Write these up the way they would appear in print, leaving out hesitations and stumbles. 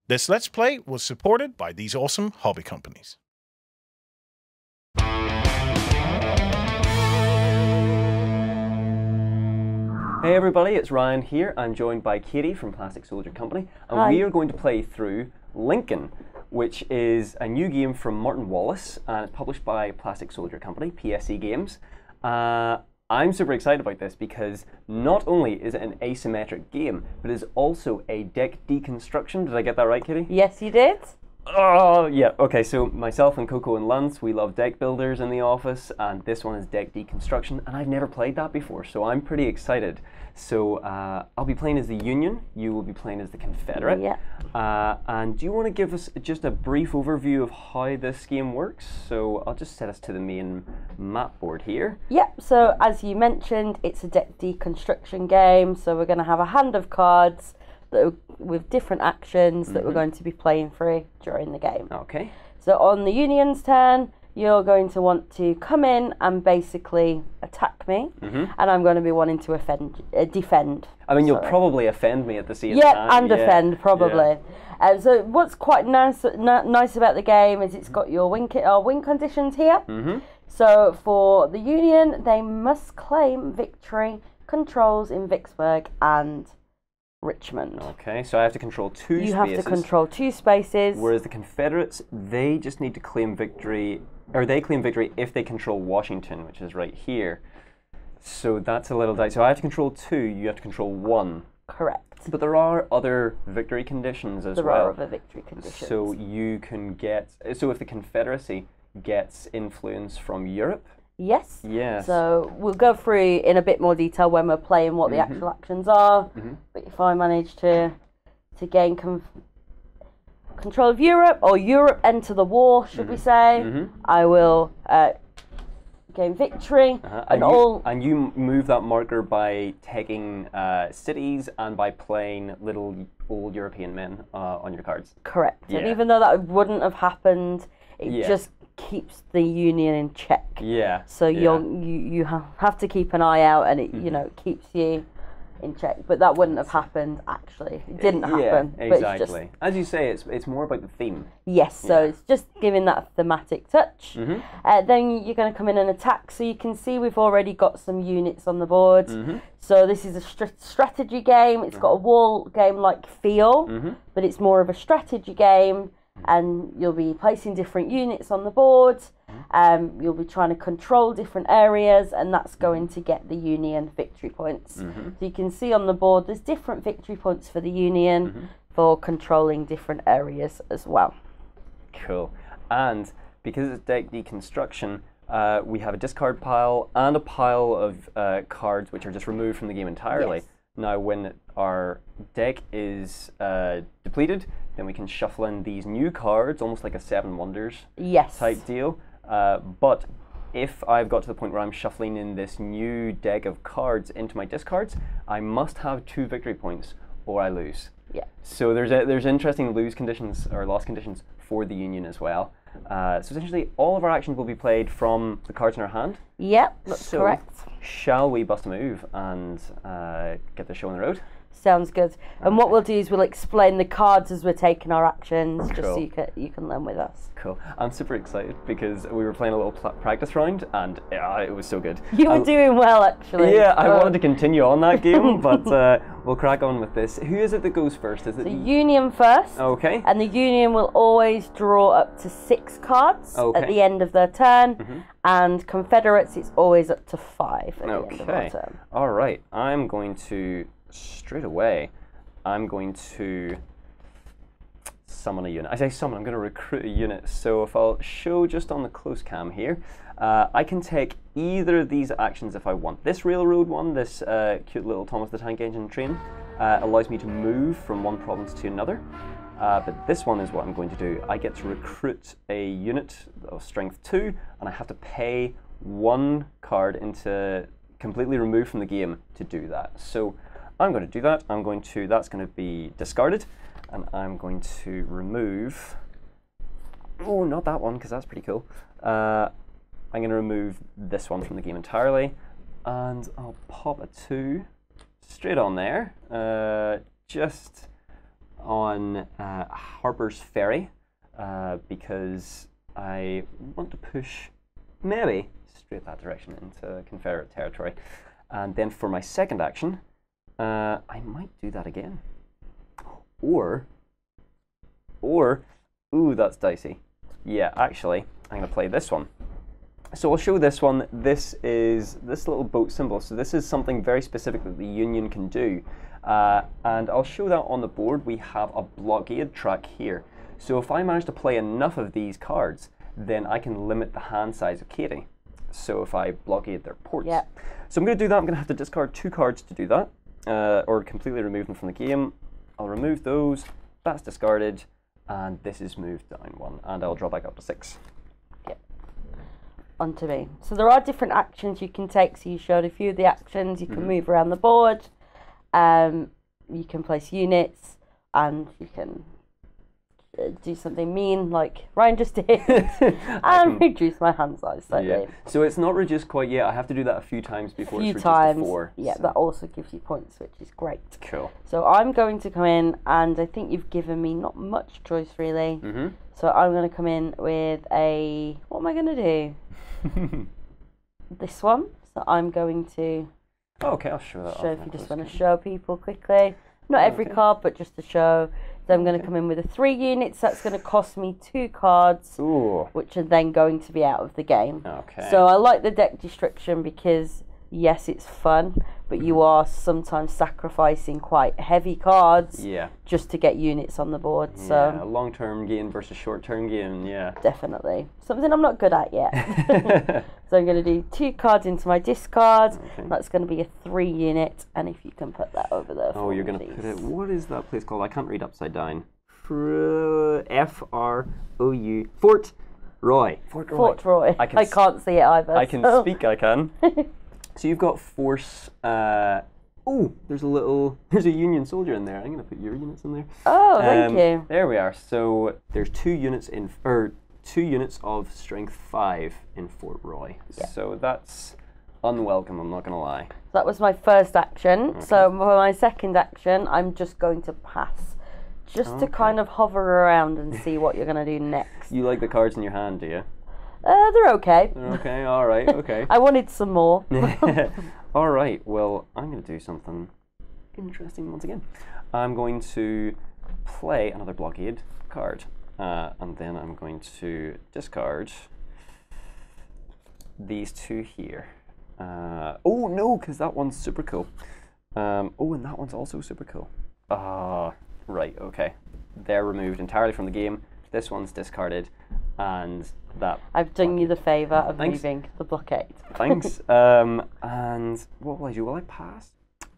This Let's Play was supported by these awesome hobby companies. Hey everybody, it's Ryan here. I'm joined by Katie from Plastic Soldier Company, and Hi. we are going to play through Lincoln, which is a new game from Martin Wallace, and it's published by Plastic Soldier Company, PSC Games. I'm super excited about this because not only is it an asymmetric game, but it is also a deck deconstruction. Did I get that right, Katie? Yes, you did. Oh, yeah. Okay, so myself and Coco and Lance, we love deck builders in the office, and this one is deck deconstruction, and I've never played that before, so I'm pretty excited. So I'll be playing as the Union, you will be playing as the Confederate. Yeah. And do you want to give us just a brief overview of how this game works? So I'll just set us to the main map board here. Yep, so as you mentioned, it's a deck deconstruction game, so we're going to have a hand of cards that are with different actions that we're going to be playing through during the game. Okay. So on the Union's turn, you're going to want to come in and basically attack me, and I'm going to be wanting to defend. I mean, you'll probably offend me at the same Yeah, time. and defend, probably. So what's quite nice about the game is it's got your win conditions here. So for the Union, they must claim victory controls in Vicksburg and Richmond. Okay, so I have to control two spaces. You have to control 2 spaces. Whereas the Confederates, they just need to claim victory, or they claim victory if they control Washington, which is right here. So that's a little dicey. So I have to control 2, you have to control 1. Correct. But there are other victory conditions as well. There are other victory conditions. So you can get, so if the Confederacy gets influence from Europe. Yes. Yes. So we'll go through in a bit more detail when we're playing what the actual actions are. But if I manage to gain control of Europe, or Europe enter the war, should we say, I will gain victory. And you move that marker by taking cities and by playing little old European men on your cards. Correct. Yeah. And even though that wouldn't have happened, it just keeps the Union in check. Yeah. So you have to keep an eye out, and it keeps you in check. But that wouldn't have happened actually. It didn't happen. Yeah, but exactly. It's just, as you say, it's more about the theme. yes. So it's just giving that thematic touch. Then you're going to come in and attack. So you can see we've already got some units on the board. So this is a strategy game. It's got a wall game like feel, but it's more of a strategy game. And you'll be placing different units on the board. You'll be trying to control different areas, and that's going to get the Union victory points. So you can see on the board there's different victory points for the Union for controlling different areas as well. Cool. And because it's deck deconstruction, we have a discard pile and a pile of cards which are just removed from the game entirely. Yes. Now, when our deck is depleted, then we can shuffle in these new cards, almost like a 7 Wonders type deal. But if I've got to the point where I'm shuffling in this new deck of cards into my discards, I must have 2 victory points or I lose. Yeah. So there's interesting lose conditions or loss conditions for the Union as well. So essentially, all of our actions will be played from the cards in our hand. Yep, that's correct. Shall we bust a move and get the show on the road? Sounds good. And what we'll do is we'll explain the cards as we're taking our actions, just so Cool. you can learn with us. Cool. I'm super excited because we were playing a little practice round, and it was so good. You were doing well, actually. Yeah, I wanted to continue on that game, but we'll crack on with this. Who is it that goes first? Is it The Union first. Okay. And the Union will always draw up to 6 cards at the end of their turn, and Confederates, it's always up to 5 at the end of their turn. All right. I'm going to, straight away, I'm going to summon a unit. I say summon, I'm going to recruit a unit. So if I'll show just on the close cam here, I can take either of these actions if I want. This railroad one, this cute little Thomas the Tank Engine train, allows me to move from one province to another. But this one is what I'm going to do. I get to recruit a unit of strength 2, and I have to pay 1 card into completely removed from the game to do that. So I'm going to do that. That's going to be discarded, and I'm going to remove, oh, not that one, because that's pretty cool. I'm going to remove this one from the game entirely, and I'll pop a 2 straight on there, just on Harper's Ferry because I want to push maybe straight that direction into Confederate territory. And then for my second action, I might do that again. Or, ooh, that's dicey. Yeah, actually, I'm going to play this one. So I'll show this one. This is this little boat symbol. So this is something very specific that the Union can do. And I'll show that on the board. We have a blockade track here. So if I manage to play enough of these cards, then I can limit the hand size of Katie. So if I blockade their ports. Yeah. So I'm going to do that. I'm going to have to discard 2 cards to do that, or completely remove them from the game. I'll remove those. That's discarded, and this is moved down 1, and I'll draw back up to 6. Onto me. So there are different actions you can take. So you showed a few of the actions. You can move around the board. You can place units, and you can do something mean like Ryan just did, and reduce my hand size slightly. Yeah. So it's not reduced quite yet. I have to do that a few times before it's reduced to 4. Yeah, so. that also gives you points, which is great. Cool. So I'm going to come in, and I think you've given me not much choice really. So I'm going to come in with a, what am I going to do? This one. So I'm going to okay, I'll show that show if you just want to show people quickly. Not every card, but just to show. So I'm going to come in with a 3 units. That's going to cost me 2 cards, which are then going to be out of the game. Okay. So I like the deck destruction because, yes, it's fun, but you are sometimes sacrificing quite heavy cards just to get units on the board. Yeah, long-term gain versus short-term gain, yeah. Definitely. Something I'm not good at yet. So I'm going to do 2 cards into my discard. Okay. That's going to be a 3 unit, and if you can put that over there. Oh, you're going to put it. What is that place called? I can't read upside down. F-R-O-U. Fort Roy. Fort Roy. I can't see it either. I can speak. I can. So you've got force. Oh, there's a Union soldier in there. I'm going to put your units in there. Oh, thank you. There we are. So there's 2 units in, or 2 units of strength 5 in Fort Roy. Yeah. So that's unwelcome, I'm not going to lie. That was my first action. Okay. So for my second action, I'm just going to pass. Just to kind of hover around and see what you're going to do next. You like the cards in your hand, do you? They're okay. They're okay, alright, okay. I wanted some more. Alright, well, I'm going to do something interesting once again. I'm going to play another blockade card. And then I'm going to discard these 2 here. Oh no, because that one's super cool. Oh, and that one's also super cool. Right, okay. They're removed entirely from the game. This one's discarded, and that... I've done you the favour of moving the blockade. Thanks. And what will I do? Will I pass?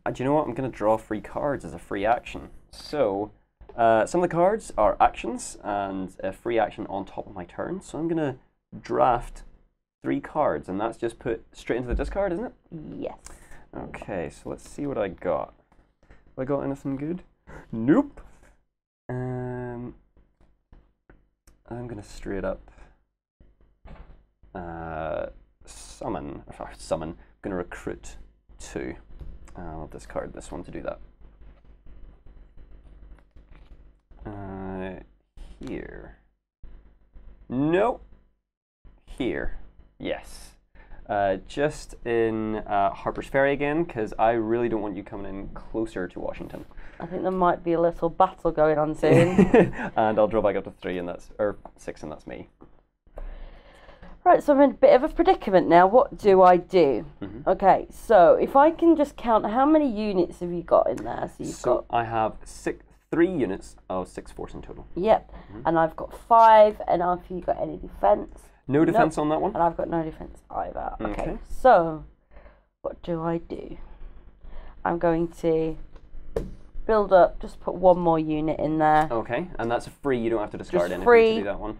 Do you know what? I'm going to draw 3 cards as a free action. So... some of the cards are actions and a free action on top of my turn. So I'm going to draft 3 cards, and that's just put straight into the discard, isn't it? Yes. Okay, so let's see what I got. Have I got anything good? Nope. I'm going to straight up summon. I'm going to recruit 2. I'll discard this one to do that. Here. Nope. Here. Yes. Just in Harper's Ferry again, because I really don't want you coming in closer to Washington. I think there might be a little battle going on soon. And I'll draw back up to 3, and that's 6, and that's me. Right, so I'm in a bit of a predicament now. What do I do? Okay, so if I can just count, how many units have you got in there? So I have 3 units of 6 force in total. Yep, and I've got 5, and have you got any defense? No defense on that one? And I've got no defense either. Okay, so what do I do? I'm going to build up, just put 1 more unit in there. Okay, and that's free, you don't have to discard anything free. To do that one.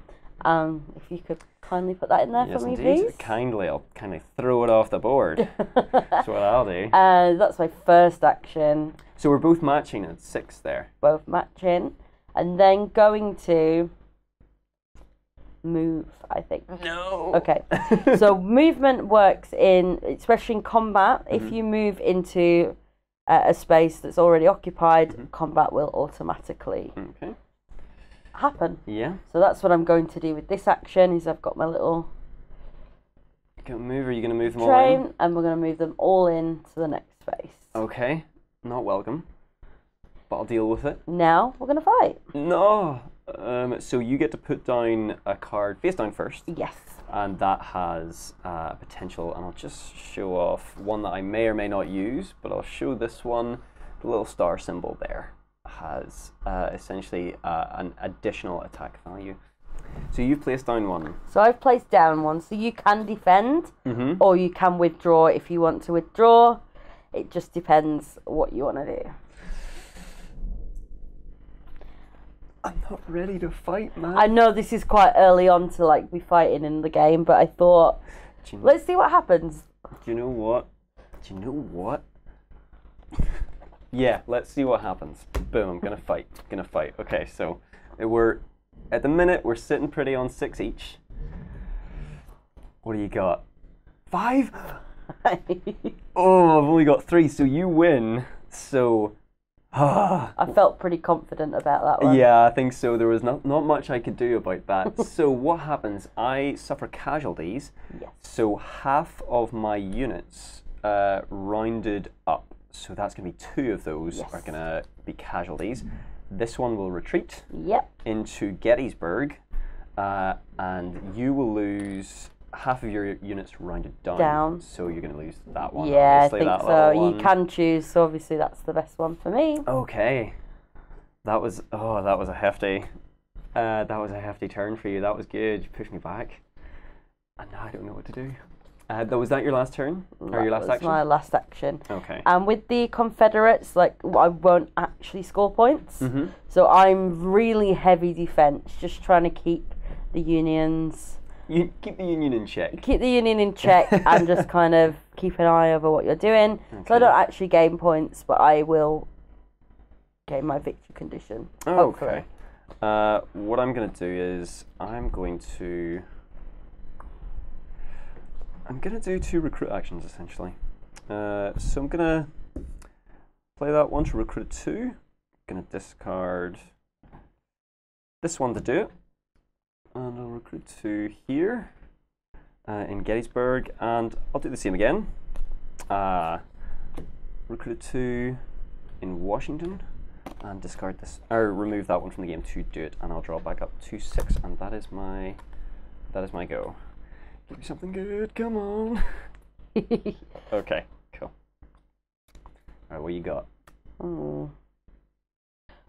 If you could kindly put that in there for me, please. Kindly, I'll kindly throw it off the board. That's what I'll do. That's my first action. So we're both matching at 6 there. Both matching. And then going to move, I think. No! Okay. So movement works in, especially in combat, if you move into a space that's already occupied, combat will automatically happen. Yeah. So that's what I'm going to do with this action. Is I've got my little move. Are you going to move them all train, in? and we're going to move them all in to the next space. Okay. Not welcome, but I'll deal with it. Now we're going to fight. No. So you get to put down a card face down first. Yes. And that has potential, and I'll just show off one that I may or may not use, but I'll show this one. The little star symbol there has essentially an additional attack value. So you've placed down one. So I've placed down one, so you can defend, or you can withdraw if you want to withdraw. It just depends what you want to do. I'm not ready to fight, man. I know this is quite early on to like be fighting in the game, but I thought, let's see what happens. Do you know what? Yeah, let's see what happens. Boom, I'm gonna fight. Okay, so at the minute we're sitting pretty on 6 each. What do you got? 5? Oh, I've only got 3, so you win. So I felt pretty confident about that one. yeah, I think so. There was not much I could do about that. So what happens? I suffer casualties. Yes. So half of my units rounded up. So that's going to be 2 of those are going to be casualties. This one will retreat into Gettysburg, and you will lose half of your units rounded down. So you're going to lose that one. Yeah, obviously, I think so. You can choose, so obviously that's the best one for me. Okay. That was a hefty turn for you. That was good. You pushed me back. And now I don't know what to do. Was that your last turn? Or your last action? My last action. Okay. And with the Confederates, like, I won't actually score points. So I'm really heavy defense, just trying to keep the Unions... You keep the Union in check. Keep the Union in check and just kind of keep an eye over what you're doing. Okay. So I don't actually gain points, but I will gain my victory condition. Okay. What I'm going to do is I'm going to do 2 recruit actions essentially. So I'm going to play that one to recruit 2. I'm going to discard this one to do it. And I'll recruit 2 here in Gettysburg, and I'll do the same again. Recruit 2 in Washington, and discard this, or remove that one from the game to do it, and I'll draw back up to 6, and that is my go. Give me something good, come on. Okay, cool. Alright, what you got?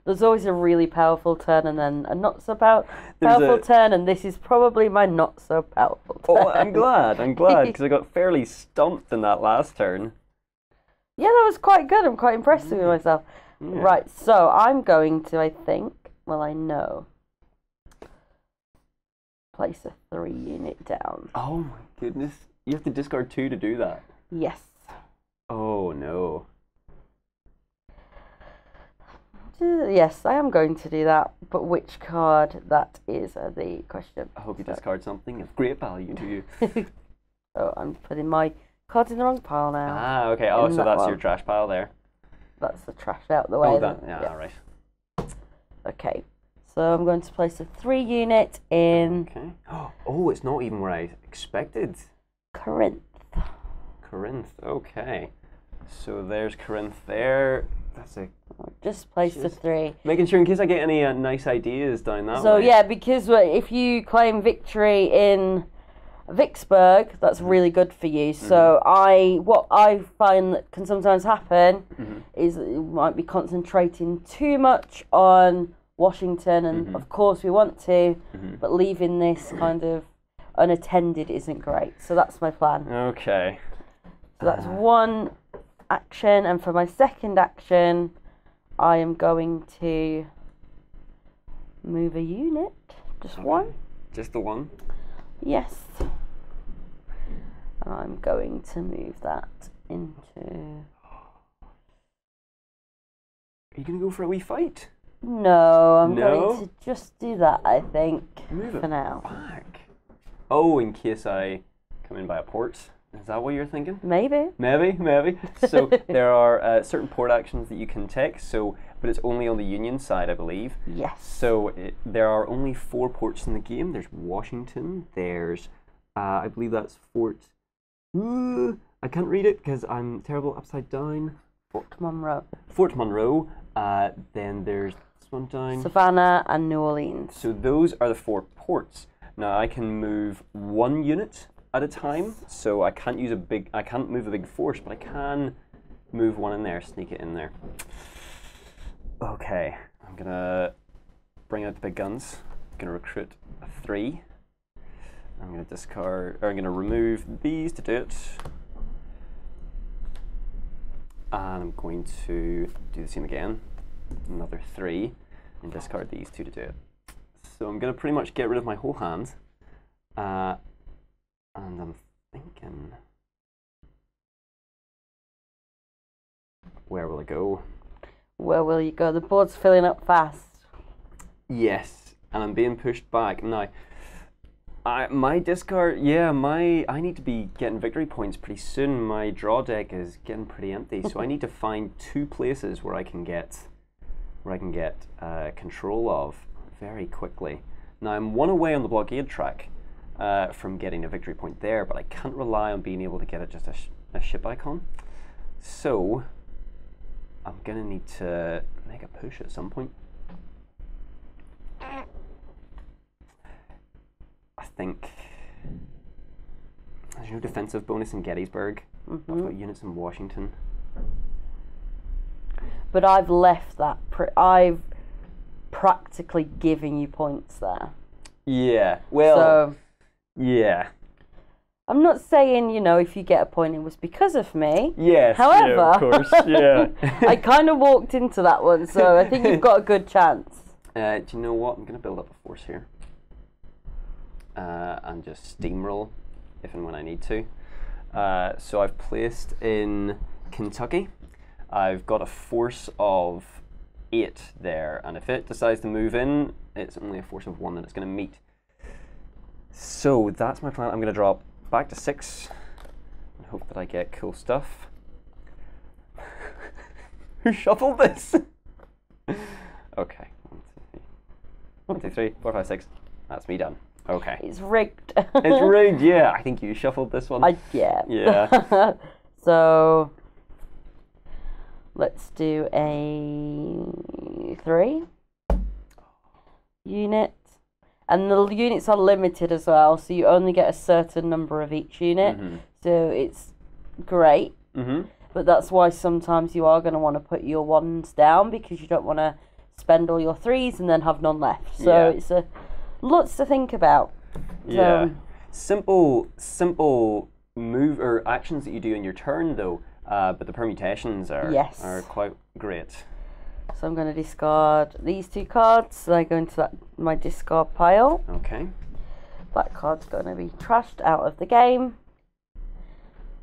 There's always a really powerful turn and then a not so powerful turn, and this is probably my not so powerful turn. Oh, I'm glad, because I got fairly stumped in that last turn. Yeah, that was quite good. I'm quite impressed with myself. Yeah. Right, so I'm going to, I think, I know, place a 3 unit down. Oh my goodness. You have to discard 2 to do that? Yes. Oh no. Yes, I am going to do that, but which card, that is the question. I hope you discard something of great value to you. Oh, I'm putting my cards in the wrong pile now. Ah, okay. Oh, so that's your trash pile there. That's the trash out the way. Oh, yeah, alright. Okay, so I'm going to place a 3 unit in... Okay. Oh, it's not even where I expected. Corinth. Okay. So there's Corinth there. That's a... Just place the 3. Making sure in case I get any nice ideas down that way. So yeah, because if you claim victory in Vicksburg, that's really good for you. So what I find that can sometimes happen is that you might be concentrating too much on Washington, and of course we want to, but leaving this kind of unattended isn't great. So that's my plan. Okay. So that's one action, and for my second action, I am going to move a unit. Just one. Just the one? Yes. And I'm going to move that into... Are you going to go for a wee fight? No, I'm going to just do that, I think, move for now. Back. Oh, in case I come in by a port. Is that what you're thinking? Maybe. Maybe. So there are certain port actions that you can take, but it's only on the Union side, I believe. Yes. So there are only 4 ports in the game. There's Washington, there's, I believe that's Fort, I can't read it because I'm terrible upside down. Fort Monroe. Fort Monroe, then there's this one down. Savannah and New Orleans. So those are the 4 ports. Now I can move 1 unit at a time, so I can't move a big force, but I can move 1 in there, sneak it in there. Okay, I'm gonna bring out the big guns. I'm gonna recruit a 3. I'm gonna remove these to do it. And I'm going to do the same again. Another 3, and discard these 2 to do it. So I'm gonna pretty much get rid of my whole hand. And I'm thinking, where will it go? Where will you go? The board's filling up fast. Yes, and I'm being pushed back. Now, my discard, I need to be getting victory points pretty soon. My draw deck is getting pretty empty, so I need to find 2 places where I can get control of very quickly. Now, I'm 1 away on the blockade track from getting a victory point there, but I can't rely on being able to get it just a ship icon. So I'm gonna need to make a push at some point. I think there's no defensive bonus in Gettysburg. I've got units in Washington. But I've left that. I've practically given you points there. Yeah. Well. So, yeah. I'm not saying, if you get a point, it was because of me. Yes. However, yeah, of course. Yeah. I kind of walked into that one, so I think you've got a good chance. Do you know what? I'm going to build up a force here. And just steamroll if and when I need to. So I've placed in Kentucky. I've got a force of 8 there, and if it decides to move in, it's only a force of 1 that it's going to meet. So that's my plan. I'm going to drop back to 6 and hope that I get cool stuff. Who shuffled this? Okay. 1, 2, 3, 4, 5, 6. That's me done. Okay. It's rigged. It's rigged, yeah. I think you shuffled this one. Yeah. Yeah. So let's do a 3 unit. And the units are limited as well, so you only get a certain number of each unit. So it's great. But that's why sometimes you are going to want to put your 1s down, because you don't want to spend all your 3s and then have none left. So it's lots to think about. Yeah. Simple move or actions that you do in your turn though, but the permutations are quite great. So I'm going to discard these 2 cards. So they go into my discard pile. Okay. That card's going to be trashed out of the game.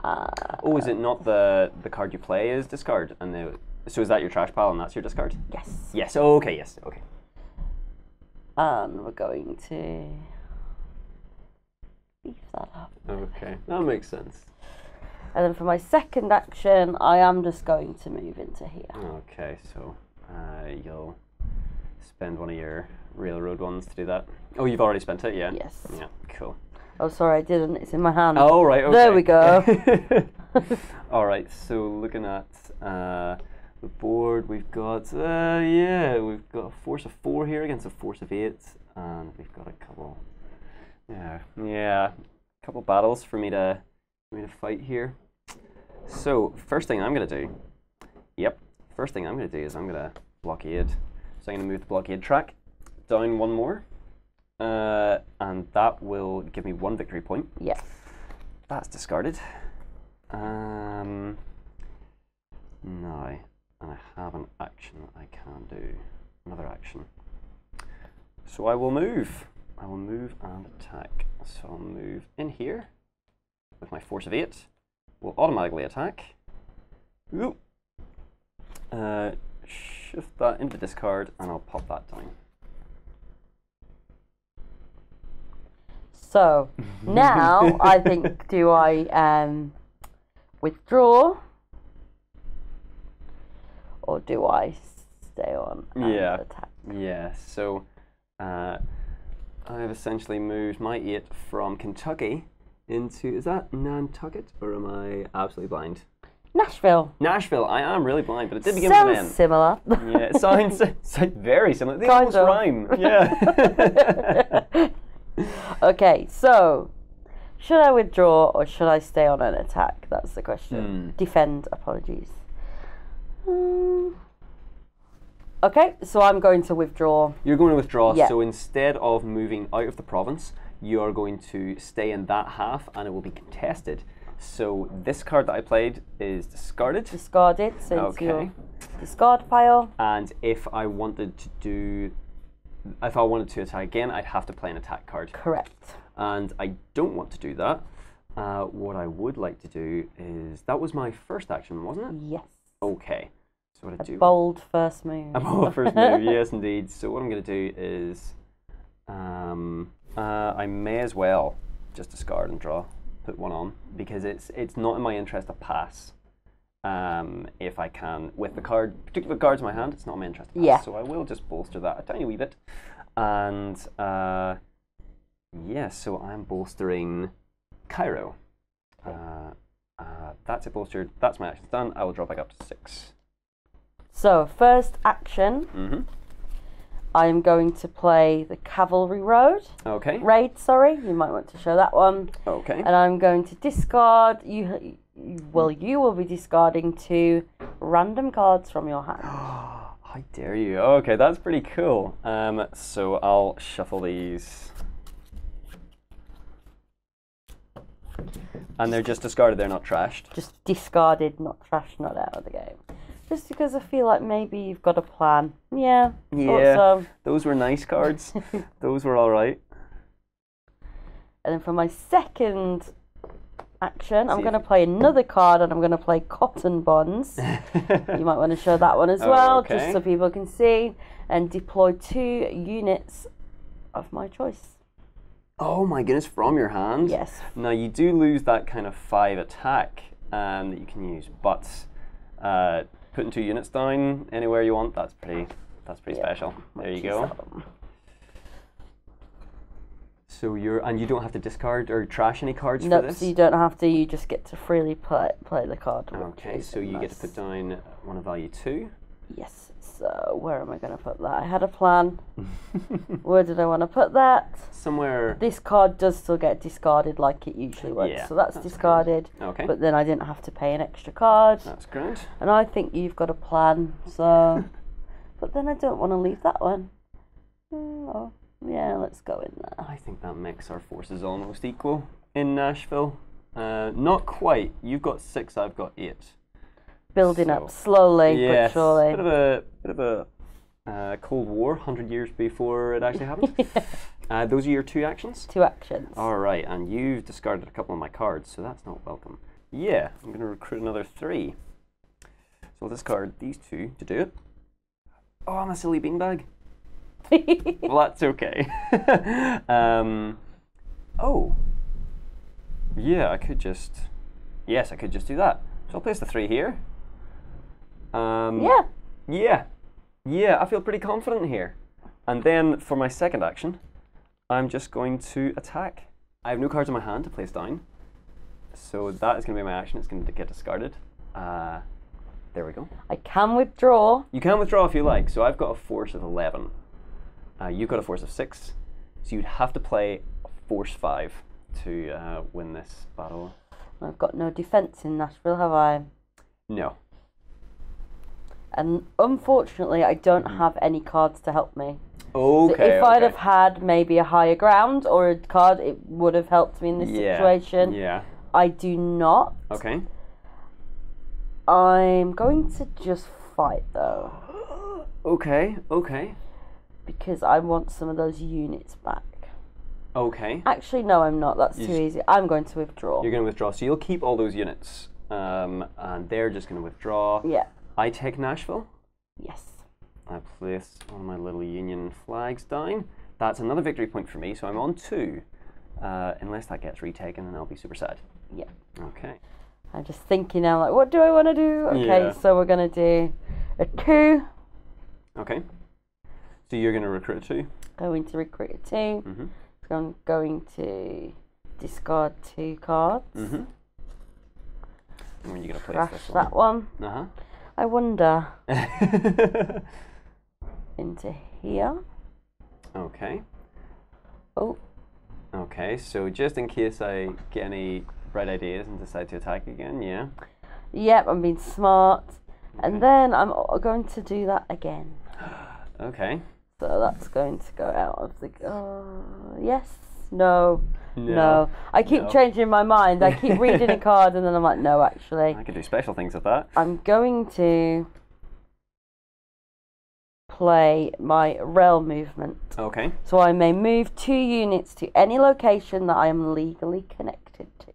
Is it not the card you play is discard? So is that your trash pile and that's your discard? Yes. Yes. Oh, okay. Yes. Okay. And we're going to beef that up. Okay, that makes sense. And then for my second action, I am just going to move into here. Okay, so you'll spend one of your railroad ones to do that. Oh, you've already spent it, yeah? Yes. Yeah, cool. Oh, sorry, I didn't. It's in my hand. Oh, right, okay. There we go. All right, so looking at the board, we've got, we've got a force of 4 here against a force of 8, and we've got a couple, a couple battles for me to fight here. So first thing I'm gonna do, is I'm gonna blockade. So I'm gonna move the blockade track down 1 more, and that will give me 1 victory point. Yes. That's discarded. Now, and I have an action that I can do. Another action. So I will move. And attack. So I'll move in here with my force of 8. We'll automatically attack. Ooh. Shift that into discard, and I'll pop that down. So now I think, do I withdraw or do I stay on and attack? Yeah, so I've essentially moved my 8 from Kentucky into, is that Nantucket or am I absolutely blind? Nashville. Nashville, I am really blind, but it did begin with an N. Sounds similar. Yeah, it sounds very similar. They Kind almost of. rhyme. Yeah. Okay, so should I withdraw or should I stay on an attack? That's the question. Defend, apologies. Okay, so I'm going to withdraw. You're going to withdraw, Yeah. so instead of moving out of the province, you are going to stay in that half and it will be contested. So this card that I played is discarded. Discarded, so into your discard pile. And if I wanted to attack again, I'd have to play an attack card. Correct. And I don't want to do that. What I would like to do is, that was my first action, wasn't it? Yes. Okay. So what I do? Bold first move. A bold first move, yes indeed. So what I'm going to do is, I may as well just discard and draw, put one on, because it's not in my interest to pass. If I can, with the particular cards in my hand, it's not in my interest to pass. Yeah. So I will just bolster that a tiny wee bit. And yeah, so I'm bolstering Cairo. That's it bolstered. That's my actions done. I will drop back up to 6. So first action, I'm going to play the Cavalry Okay. Raid, sorry. You might want to show that one. Okay. And I'm going to discard. You will be discarding 2 random cards from your hand. How dare you? Okay, that's pretty cool. So I'll shuffle these. And they're just discarded, they're not trashed. Just discarded, not trashed, not out of the game. Just because I feel like maybe you've got a plan. Yeah. Yeah. So. Those were nice cards. Those were all right. And then for my second action, I'm going to play another card and I'm going to play Cotton Bonds. You might want to show that one as well, Okay. just so people can see. And deploy 2 units of my choice. Oh my goodness, from your hand? Yes. Now you do lose that kind of 5 attack that you can use, but putting 2 units down anywhere you want, that's pretty special. There you go. So you don't have to discard or trash any cards for this? So you don't have to, you just get to freely play the card. Okay, so you get to put down one of value 2. Yes, so where am I going to put that? I had a plan. Where did I want to put that? Somewhere. This card does still get discarded like it usually would, Yeah, so that's discarded. Good. Okay. But then I didn't have to pay an extra card. That's great. And I think you've got a plan, so... But then I don't want to leave that one. Oh, yeah, let's go in there. I think that makes our forces almost equal in Nashville. Not quite. You've got 6, I've got 8. Building up slowly yes, but surely. Bit of a Cold War, 100 years before it actually happened. Those are your 2 actions? 2 actions. All right, and you've discarded a couple of my cards, so that's not welcome. Yeah, I'm going to recruit another 3. So I'll discard these 2 to do it. Oh, I'm a silly beanbag. Well, that's okay. Oh. Yeah, I could just... Yes, I could just do that. So I'll place the 3 here. Yeah. Yeah, I feel pretty confident here. And then for my second action, I'm just going to attack. I have no cards in my hand to place down. So that is going to be my action. It's going to get discarded. There we go. I can withdraw. You can withdraw if you like. So I've got a force of 11. You've got a force of 6. So you'd have to play a force 5 to win this battle. I've got no defence in Nashville, have I? No. And unfortunately, I don't have any cards to help me. Okay. So if I'd have had maybe a higher ground or a card, it would have helped me in this situation. Yeah. I do not. Okay. I'm going to just fight though. Okay. Because I want some of those units back. Okay. Actually, no, I'm not. That's too easy. I'm going to withdraw. You're going to withdraw. So you'll keep all those units. And they're just going to withdraw. Yeah. I take Nashville. Yes. I place one of my little Union flags down. That's another victory point for me, so I'm on 2. unless that gets retaken, and I'll be super sad. Yeah. Okay. I'm just thinking now, like, what do I want to do? Okay, Yeah. so we're going to do a 2. Okay. So you're going to recruit a 2? Going to recruit a 2. Mm-hmm. So I'm going to discard 2 cards. Mm-hmm. And when are you going to place Trash this that one. Uh-huh. I wonder. Into here. Okay. Oh. Okay, so just in case I get any bright ideas and decide to attack again, yeah. Yep, I'm being smart. And then I'm going to do that again. Okay. So that's going to go out of the... yes. No. No. I keep changing my mind. I keep reading a card and then I'm like, no, actually. I could do special things with that. I'm going to play my rail movement. Okay. So I may move 2 units to any location that I am legally connected to.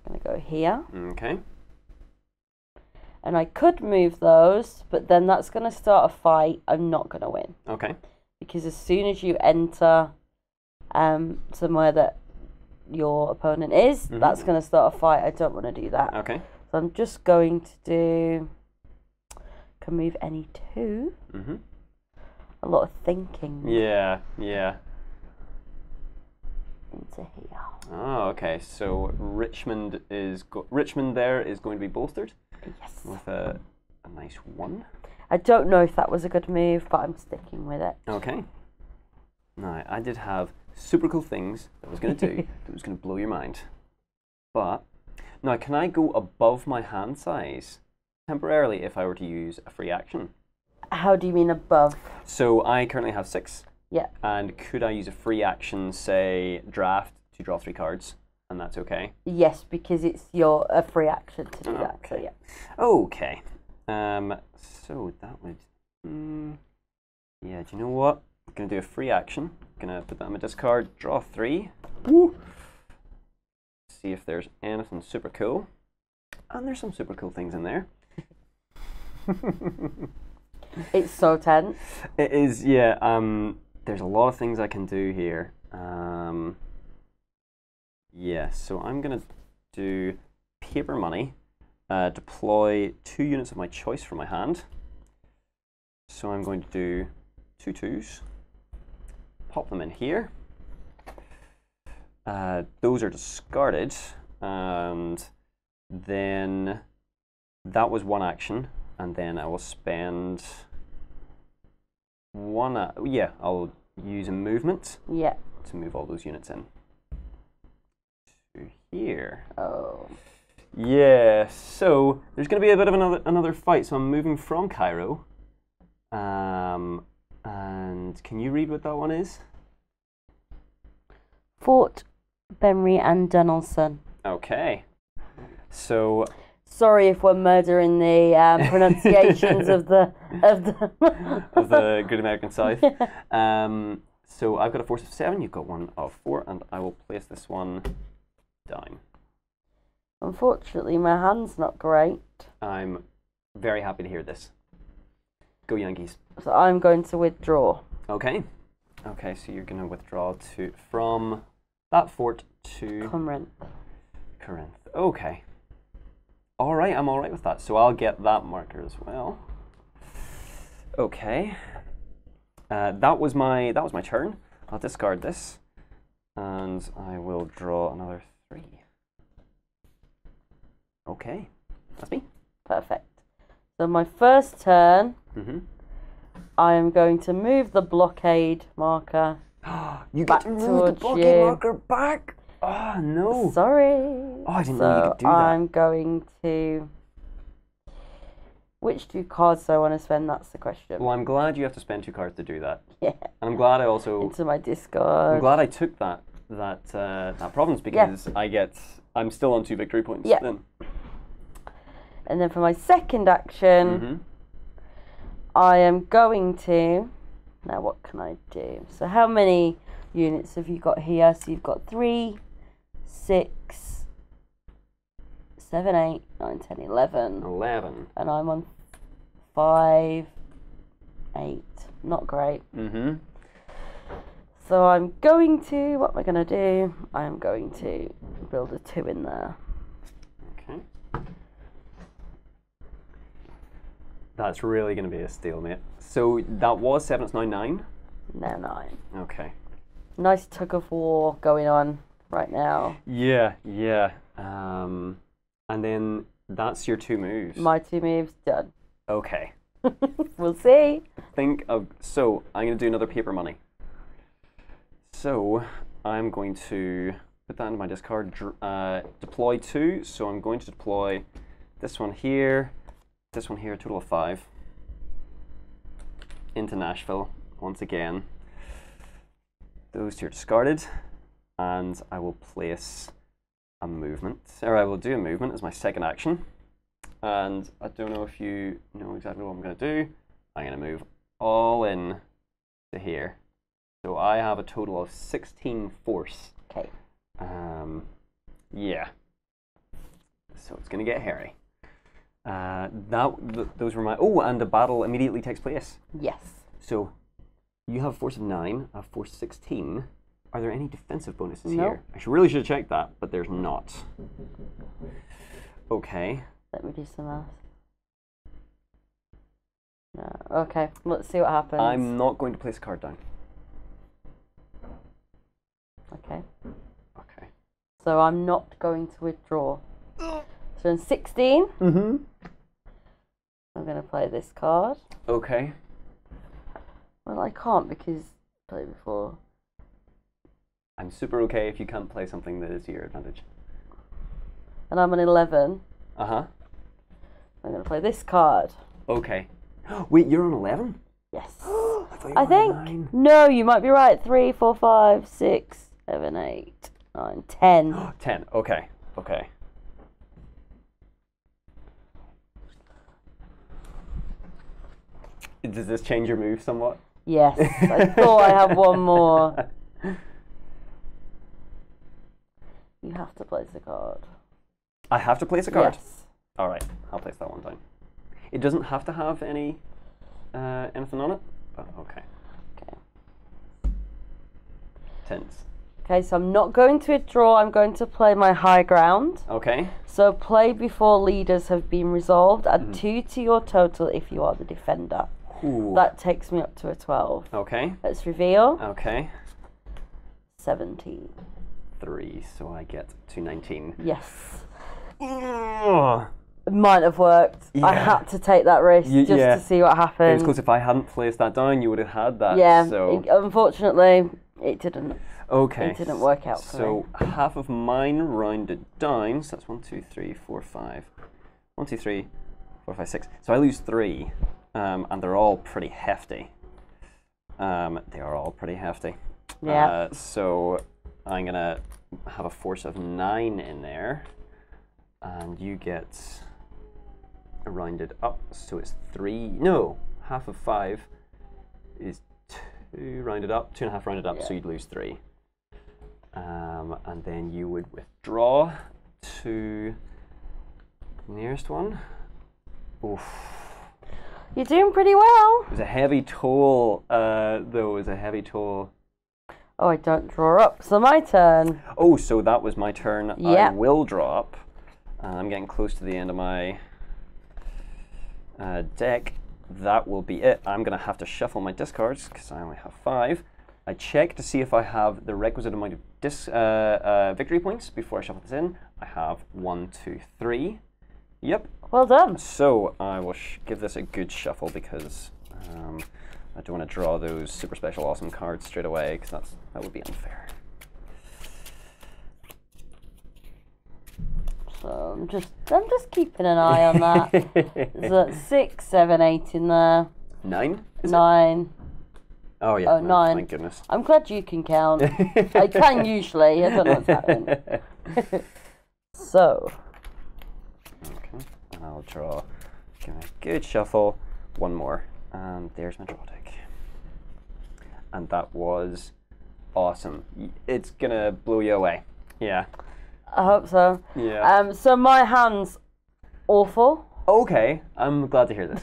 I'm going to go here. Okay. And I could move those, but then that's going to start a fight. I'm not going to win. Okay. Because as soon as you enter somewhere that your opponent is, that's going to start a fight. I don't want to do that. Okay. So I'm just going to do... Can move any 2. Mm-hmm. A lot of thinking. Yeah. Into here. Oh, okay. So Richmond there is going to be bolstered. Yes. With a nice 1. I don't know if that was a good move, but I'm sticking with it. Okay. Now, I did have super cool things that I was going to do that was going to blow your mind. But, now can I go above my hand size temporarily if I were to use a free action? How do you mean above? So I currently have 6. Yeah. And could I use a free action, say, draft, to draw 3 cards? And that's okay? Yes, because it's a free action to do that. So yeah. Okay. So that would... yeah, do you know what? I'm going to do a free action. I'm going to put that on my discard, draw 3. Woo! See if there's anything super cool. And there's some super cool things in there. It's so tense. It is, yeah. There's a lot of things I can do here. Yeah, so I'm going to do paper money, deploy 2 units of my choice from my hand. So I'm going to do 2 2s, pop them in here. Those are discarded, and then that was 1 action, and then I will spend 1, I'll use a movement to move all those units in. To here. Oh. Yeah, so there's going to be a bit of another fight, so I'm moving from Cairo. And can you read what that one is? Fort Benry and Donaldson. Okay. So... Sorry if we're murdering the pronunciations of the of the Good American South. So I've got a force of 7, you've got 1 of 4, and I will place this one down. Unfortunately, my hand's not great. I'm very happy to hear this. Go Yankees. So I'm going to withdraw. Okay. Okay, so you're going to withdraw from that fort to... Corinth. Okay. All right, I'm all right with that. So I'll get that marker as well. Okay. That was my turn. I'll discard this, and I will draw another 3. Okay, that's me. Perfect. So my first turn, I am going to move the blockade marker. You back get to move the blockade marker back. Oh no! Sorry. Oh, I didn't know you could do that. I'm going to. Which 2 cards do I want to spend? That's the question. Well, I'm glad you have to spend 2 cards to do that. Yeah. And I'm glad I also... Into my discard. I'm glad I took that province because I'm still on 2 victory points then. And then for my second action, I am going to... Now what can I do? So how many units have you got here? So you've got 3, 6, 7, 8, 9, 10, 11. 11. And I'm on 5, 8. Not great. So I'm going to, what am I going to do? I'm going to build a 2 in there. Okay. That's really going to be a stalemate. So that was 7, it's now 9? Now 9. Okay. Nice tug of war going on right now. Yeah, yeah. And then that's your 2 moves. My 2 moves, done. Okay. We'll see. So I'm going to do another paper money. So I'm going to put that into my discard, deploy 2. So I'm going to deploy this one here, a total of 5. Into Nashville once again. Those 2 are discarded, and I will place a movement, or I will do a movement as my second action. And I don't know if you know exactly what I'm going to do. I'm going to move all in to here. So I have a total of 16 force. Okay. Yeah. So it's going to get hairy. Those were my... Oh, and the battle immediately takes place. Yes. So you have a force of 9, a force 16. Are there any defensive bonuses No. here? I really should have checked that, but there's not. Okay. Let me do some math. No. Okay, let's see what happens. I'm not going to place a card down. Okay. Okay. So I'm not going to withdraw. So in 16, Mm-hmm. I'm going to play this card. Okay. Well, I can't because I played before. I'm super okay if you can't play something that is to your advantage. And I'm an 11. Uh-huh. I'm going to play this card. Okay. Wait, you're on 11? Yes. I thought you were I on think. 9. No, you might be right. 3, 4, 5, 6, 7, 8, 9, 10. 10. Okay. Okay. Does this change your move somewhat? Yes. I thought I had one more. You have to place a card. I have to place a card? Yes. All right. I'll place that one down. It doesn't have to have any anything on it, but okay. Okay. Tense. Okay, so I'm not going to withdraw. I'm going to play my high ground. Okay. So play before leaders have been resolved. Add 2 to your total if you are the defender. Ooh. That takes me up to a 12. Okay. Let's reveal. Okay. 17. 3, so I get to 19. Yes. Ugh. It might have worked. I Yeah. had to take that risk just yeah. to see what It was happened. close. If I hadn't placed that down, you would have had that. Yeah, So unfortunately, it didn't. okay. It didn't work out for So half of mine rounded down. So that's 1, 2, 3, 4, 5. 1, 2, 3, 4, 5, 6. So I lose 3, and they're all pretty hefty. They are all pretty hefty. Yeah. So I'm gonna have a force of 9 in there, and you get rounded up. So it's 3. No, half of 5 is 2 rounded up. 2.5 rounded up. Yeah. So you'd lose 3. And then you would withdraw to the nearest one. Oof. You're doing pretty well. It was a heavy toll, though. It was a heavy toll. Oh, I don't draw up. So my turn. Oh, so that was my turn. Yeah. I will draw up. I'm getting close to the end of my deck. That will be it. I'm going to have to shuffle my discards because I only have 5. I check to see if I have the requisite amount of victory points before I shuffle this in. I have 1, 2, 3. Yep. Well done. So I will give this a good shuffle because I don't want to draw those super special awesome cards straight away because that would be unfair. So I'm just keeping an eye on that. There's 6, 7, 8 in there. 9? 9. Oh yeah. Oh, 9. Thank goodness. I'm glad you can count. I can usually. I don't know what's happening. So. Okay. And I'll draw. Give me a good shuffle. One more. And there's my draw deck. And that was awesome. It's gonna blow you away. Yeah. I hope so. Yeah. So my hand's awful. Okay. I'm glad to hear this.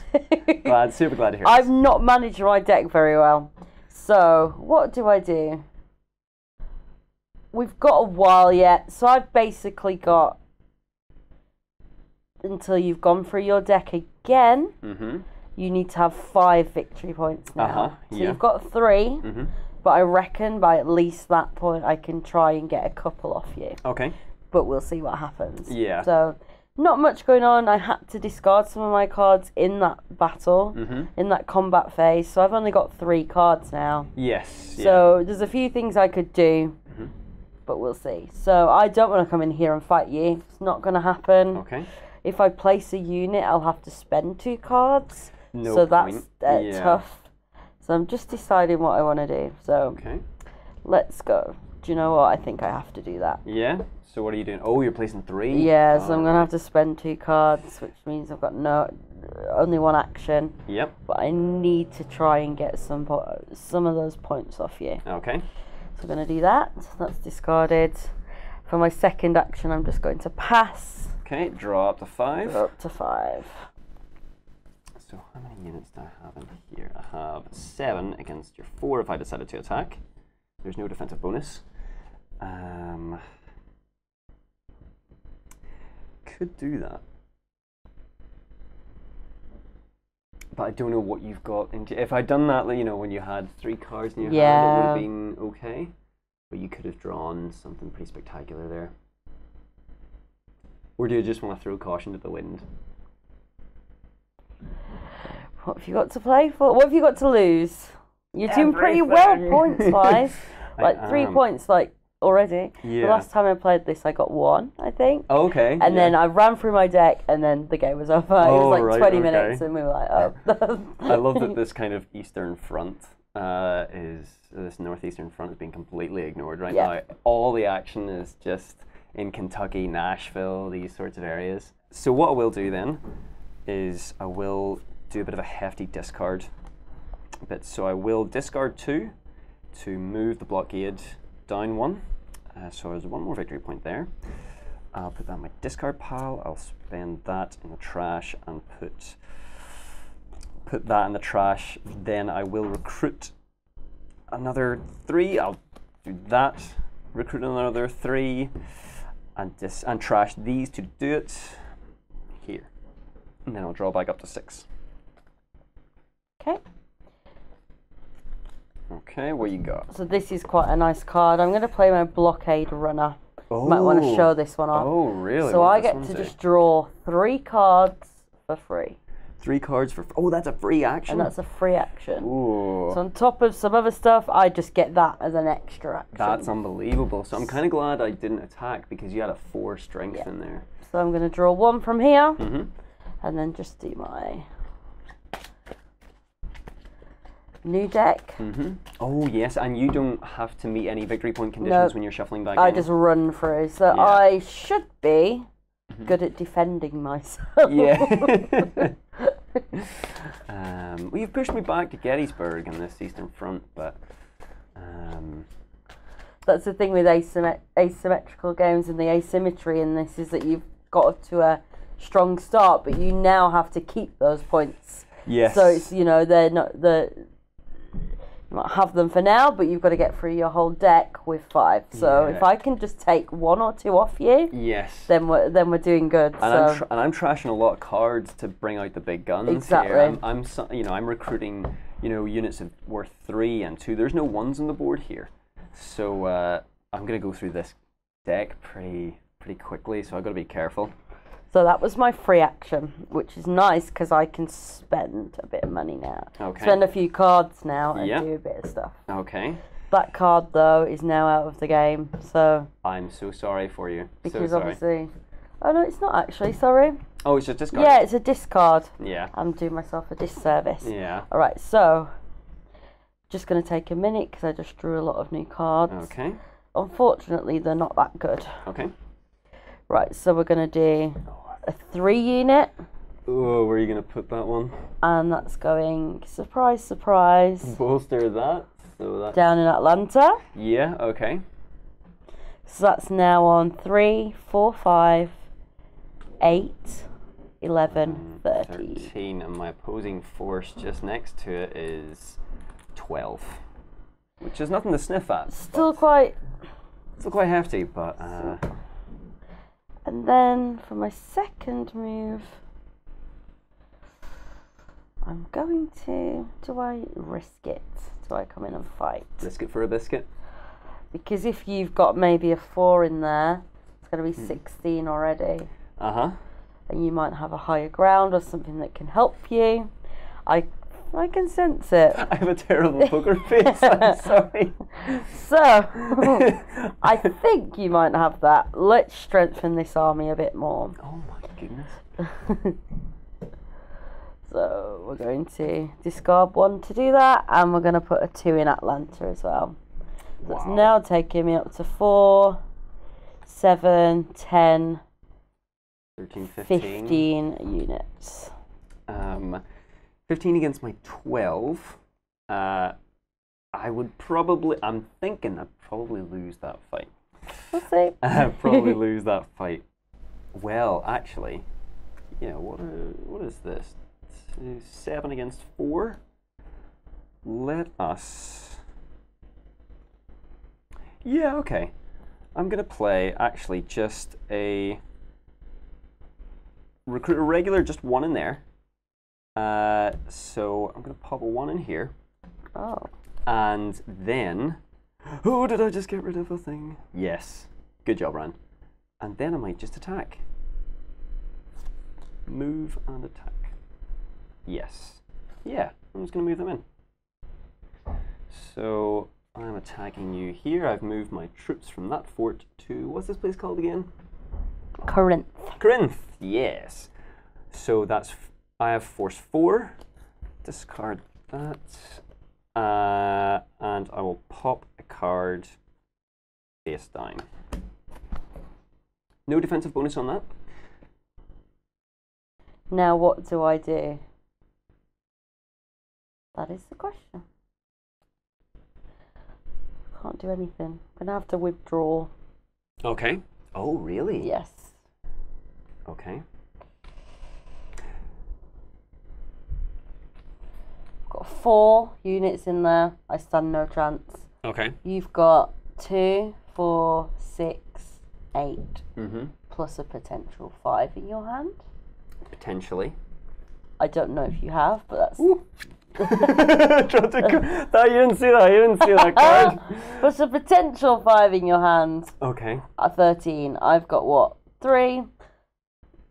Super glad to hear I've this. not managed my deck very well. So what do I do? we've got a while yet, so I've basically got until you've gone through your deck again. You need to have 5 victory points now. So you've got 3, but I reckon by at least that point I can try and get a couple off you. Okay. But we'll see what happens. Yeah. So not much going on. I had to discard some of my cards in that battle, in that combat phase. So I've only got 3 cards now. Yes. So there's a few things I could do, but we'll see. So I don't want to come in here and fight you. It's not going to happen. Okay. If I place a unit, I'll have to spend 2 cards. No so point. that's tough. So I'm just deciding what I want to do. So let's go. Do you know what? I think I have to do that. Yeah? So what are you doing? Oh, you're placing 3? Yeah, so I'm going to have to spend 2 cards, which means I've got only 1 action. Yep. But I need to try and get some of those points off you. Okay. So I'm going to do that. That's discarded. For my second action, I'm just going to pass. Okay, draw up to 5. Draw up to 5. So how many units do I have in here? I have 7 against your 4 if I decided to attack. There's no defensive bonus. Could do that. But I don't know what you've got. If I'd done that, you know, when you had 3 cards in your hand, it would have been okay. But you could have drawn something pretty spectacular there. Or do you just want to throw caution to the wind? What have you got to play for? What have you got to lose? You're doing pretty well points-wise. Like 3 points, like, already. Yeah. The last time I played this, I got 1, I think. Okay. And then I ran through my deck, and then the game was over. It was like 20 minutes, and we were like, oh. I love that this kind of eastern front this northeastern front is being completely ignored right now. All the action is just in Kentucky, Nashville, these sorts of areas. So what I will do then is I will do a bit of a hefty discard bit. So I will discard 2 to move the blockade down 1. So there's 1 more victory point there. I'll put that in my discard pile. I'll spend that in the trash and put that in the trash. Then I will recruit another 3. I'll do that. Recruit another 3, and trash these to do it here. And then I'll draw back up to 6. Okay. Okay, what you got? So this is quite a nice card. I'm going to play my blockade runner. You might want to show this one off. Oh, really? So I get to just draw 3 cards for free. 3 cards for... Oh, that's a free action? And that's a free action. Ooh. So on top of some other stuff, I just get that as an extra action. That's unbelievable. So I'm kind of glad I didn't attack because you had a 4 strength in there. So I'm going to draw 1 from here. And then just do my new deck. Oh, yes. And you don't have to meet any victory point conditions when you're shuffling back I in. just run through. So I should be good at defending myself. Yeah. Well, you've pushed me back to Gettysburg in this Eastern Front, but... That's the thing with asymmetrical games and the asymmetry in this is that you've got to a strong start, but you now have to keep those points. Yes. So it's, you know, they're not you might have them for now, but you've got to get through your whole deck with 5. So if I can just take 1 or 2 off you, then we're doing good. And I'm trashing a lot of cards to bring out the big guns. Exactly. Here. I'm recruiting, units worth 3 and 2. There's no 1s on the board here, so I'm gonna go through this deck pretty quickly. So I've got to be careful. So that was my free action, which is nice because I can spend a bit of money now. Okay. Spend a few cards now and do a bit of stuff. Okay. That card, though, is now out of the game, so... I'm so sorry for you. Because so sorry. obviously... Oh, no, it's not actually, sorry. Oh, it's a discard? Yeah, it's a discard. Yeah. I'm doing myself a disservice. Yeah. All right, so... Just going to take a minute because I just drew a lot of new cards. Okay. Unfortunately, they're not that good. Okay. Right, so we're going to do a 3 unit. Oh, where are you going to put that one? And that's going, surprise, surprise. Bolster that. So that's... Down in Atlanta. Yeah, okay. So that's now on 3, 4, 5, 8, 11, 13. And my opposing force just next to it is 12. Which is nothing to sniff at. Still quite Still quite hefty, but... And then for my second move, I'm going to... Do I risk it? Do I come in and fight? Risk it for a biscuit? Because if you've got maybe a 4 in there, it's going to be 16 already. Uh-huh. And you might have a higher ground or something that can help you. I can sense it. I have a terrible poker face, I'm sorry. So, I think you might have that. Let's strengthen this army a bit more. Oh my goodness. So, we're going to discard 1 to do that, and we're going to put a 2 in Atlanta as well. That's now taking me up to 4, 7, 10, 13, 15 units. 15 against my 12. I'm thinking I'd probably lose that fight. We'll see. I'd probably lose that fight. Well, actually, yeah, what is this? 7 against 4? Let us... Yeah, okay. I'm going to play, actually, just a... Recruit a regular, just 1 in there. So I'm going to pop a 1 in here. Oh. And then... Oh, did I just get rid of a thing? Yes. Good job, Ryan. And then I might just attack. Move and attack. Yes. Yeah, I'm just going to move them in. So I'm attacking you here. I've moved my troops from that fort to... What's this place called again? Corinth. Corinth, yes. So that's... I have force 4. Discard that. And I will pop a card face down. No defensive bonus on that. Now what do I do? That is the question. Can't do anything. I'm going to have to withdraw. Okay. Oh, really? Yes. Okay. Got 4 units in there. I stand no chance. Okay. You've got 2, 4, 6, 8, plus a potential 5 in your hand. Potentially. I don't know if you have, but that's... You didn't see that. You didn't see that card. Plus a potential 5 in your hand. Okay. At 13. I've got what? 3?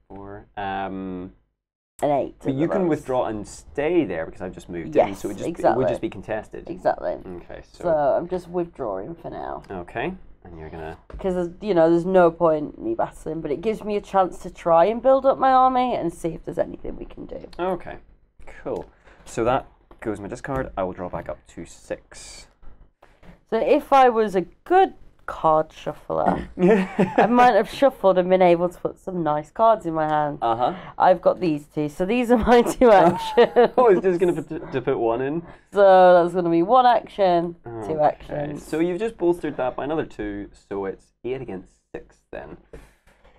4. An 8. But you can withdraw and stay there because I've just moved in, so it would just be contested. Exactly. Okay, so I'm just withdrawing for now. Okay, and you're gonna... Because, there's no point me battling, but it gives me a chance to try and build up my army and see if there's anything we can do. Okay, cool. So that goes my discard. I will draw back up to 6. So if I was a good card shuffler, I might have shuffled and been able to put some nice cards in my hand. I've got these 2, so these are my 2 actions. I was just going to put 1 in. So that's going to be 1 action, 2 actions. So you've just bolstered that by another 2, so it's 8 against 6 then.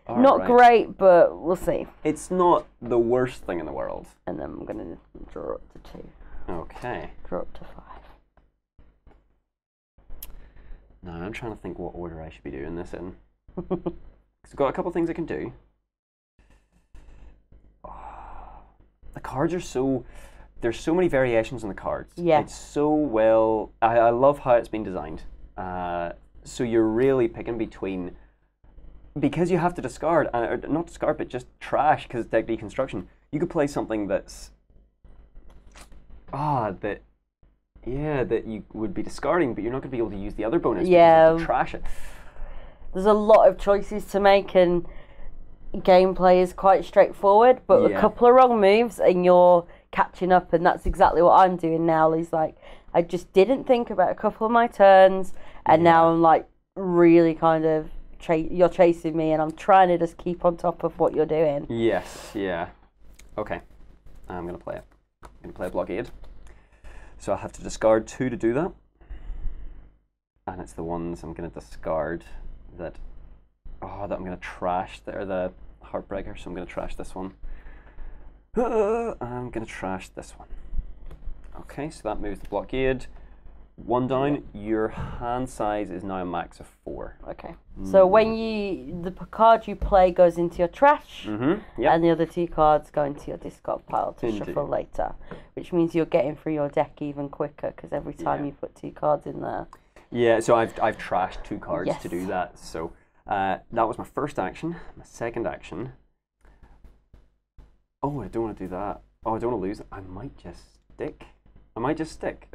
Not great, but we'll see. It's not the worst thing in the world. And then I'm going to draw up to 2. Okay. Draw up to 5. No, I'm trying to think what order I should be doing this in. So I've got a couple things I can do. The cards are so... There's so many variations on the cards. Yeah. It's so well... I love how it's been designed. So you're really picking between... Because you have to discard, not discard, but just trash, because it's deck deconstruction. You could play something that's... that you would be discarding, but you're not going to be able to use the other bonus because you have to trash it. There's a lot of choices to make, and gameplay is quite straightforward, but a couple of wrong moves and you're catching up, and that's exactly what I'm doing now. Is like, I just didn't think about a couple of my turns, and now I'm like really kind of, you're chasing me, and I'm trying to just keep on top of what you're doing. Yes, yeah. Okay, I'm going to play it. I'm going to play a blockade. So I have to discard 2 to do that. And it's the ones I'm going to discard that I'm going to trash. They're the heartbreaker, so I'm going to trash this one. I'm going to trash this one. Okay, so that moves the blockade. 1 down. Your hand size is now a max of 4. Okay. So when the card you play goes into your trash, Yep. and the other 2 cards go into your discard pile to Indeed. shuffle later, which means you're getting through your deck even quicker because every time Yeah. you put 2 cards in there. Yeah, so I've trashed 2 cards Yes. to do that. So that was my first action. My second action. Oh, I don't want to do that. Oh, I don't want to lose. I might just stick.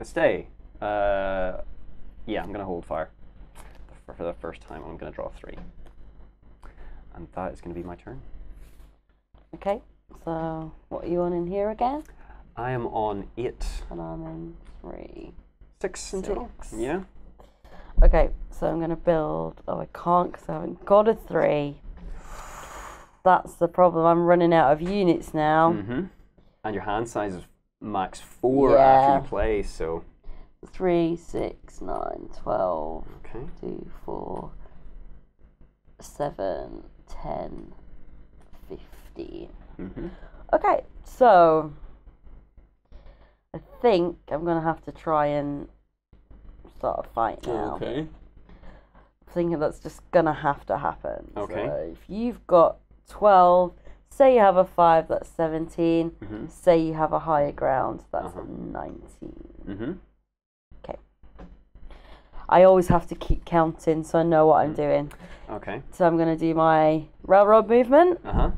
Stay. Yeah, I'm gonna hold fire. For the first time, I'm gonna draw 3, and that is gonna be my turn. Okay. So what are you on in here again? I am on 8. And I'm in 3. 6 in total. 6. Yeah. Okay, so I'm going to build... Oh, I can't because I haven't got a 3. That's the problem. I'm running out of units now. And your hand size is max 4 Yeah. after you play, so... 3, 6, 9, 12, Okay. 2, 4, 7, 10, 15. Okay, so... I think I'm going to have to try and start a fight now. Okay. I'm thinking that's just going to have to happen. Okay. So if you've got 12, say you have a 5, that's 17. Say you have a higher ground, that's 19. Okay. I always have to keep counting so I know what I'm doing. Okay. So I'm going to do my railroad movement. And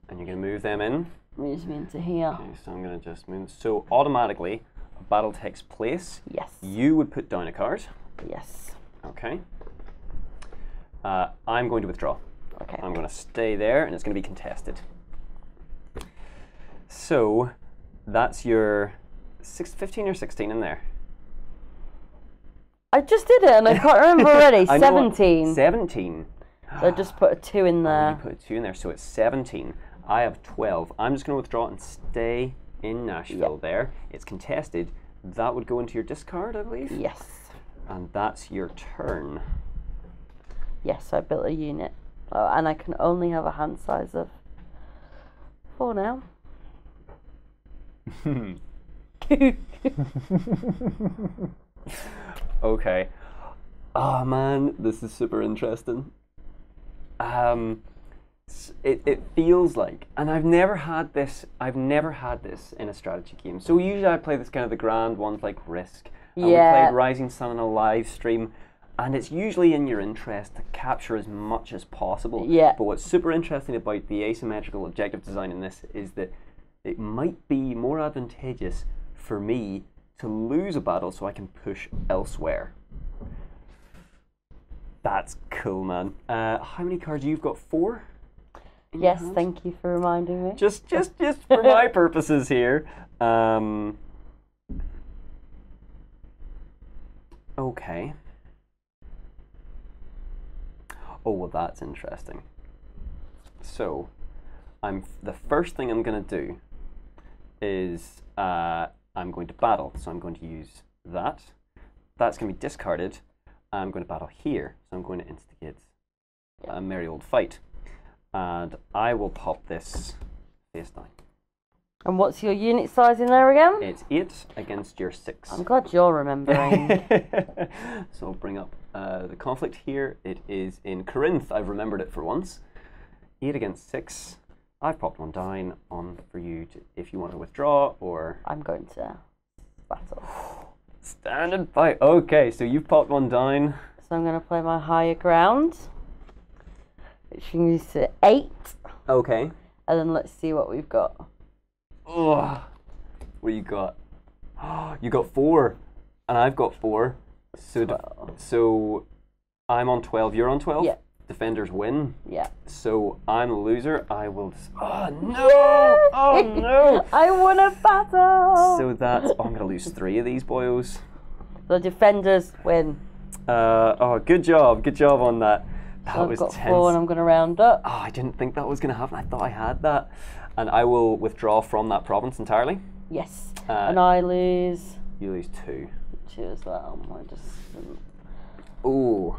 you're going to move them in. Moves me into here. Okay, so I'm going to just move. So automatically, a battle takes place. Yes. You would put down a card. Yes. Okay. I'm going to withdraw. Okay. I'm going to stay there, and it's going to be contested. So that's your 15 or 16 in there. I just did it and I can't remember already. I know what- 17. 17. So I just put a 2 in You there. put a 2 in there, so it's 17. I have 12. I'm just going to withdraw and stay in Nashville there. It's contested. That would go into your discard, I believe. Yes. And that's your turn. Yes, I built a unit. Oh, and I can only have a hand size of 4 now. Okay. Oh man, this is super interesting. It feels like, and I've never had this in a strategy game. So usually I play this kind of the grand ones like Risk. And we played Rising Sun on a live stream, and it's usually in your interest to capture as much as possible. Yeah. But what's super interesting about the asymmetrical objective design in this is that it might be more advantageous for me to lose a battle so I can push elsewhere. That's cool, man. How many cards you've got? 4? Yes, thank you for reminding me. Just for my purposes here. Okay. Oh, well, that's interesting. So, the first thing I'm going to do is I'm going to battle. So I'm going to use that. That's going to be discarded. I'm going to battle here. So I'm going to instigate a merry old fight. And I will pop this face down. And what's your unit size in there again? It's 8 against your 6. I'm glad you're remembering. So I'll bring up the conflict here. It is in Corinth. I've remembered it for once. 8 against 6. I've popped one down on for you to, if you want to withdraw or... I'm going to battle. Stand and fight. Okay, so you've popped one down. So I'm going to play my higher ground, which moves to 8. Okay. And then let's see what we've got. Oh, what you got? You got 4, and I've got 4. So, so I'm on 12. You're on 12. Yeah. Defenders win. Yeah. So I'm a loser. I will. Oh no! Oh no! I won a battle. So that's. Oh, I'm gonna lose 3 of these boyos. The defenders win. Oh, good job. Good job on that. That So I've was got tense. 4 and I'm going to round up. Oh, I didn't think that was gonna happen. I thought I had that, and I will withdraw from that province entirely. Yes. And I lose You lose 2. 2 as well. I just. Ooh.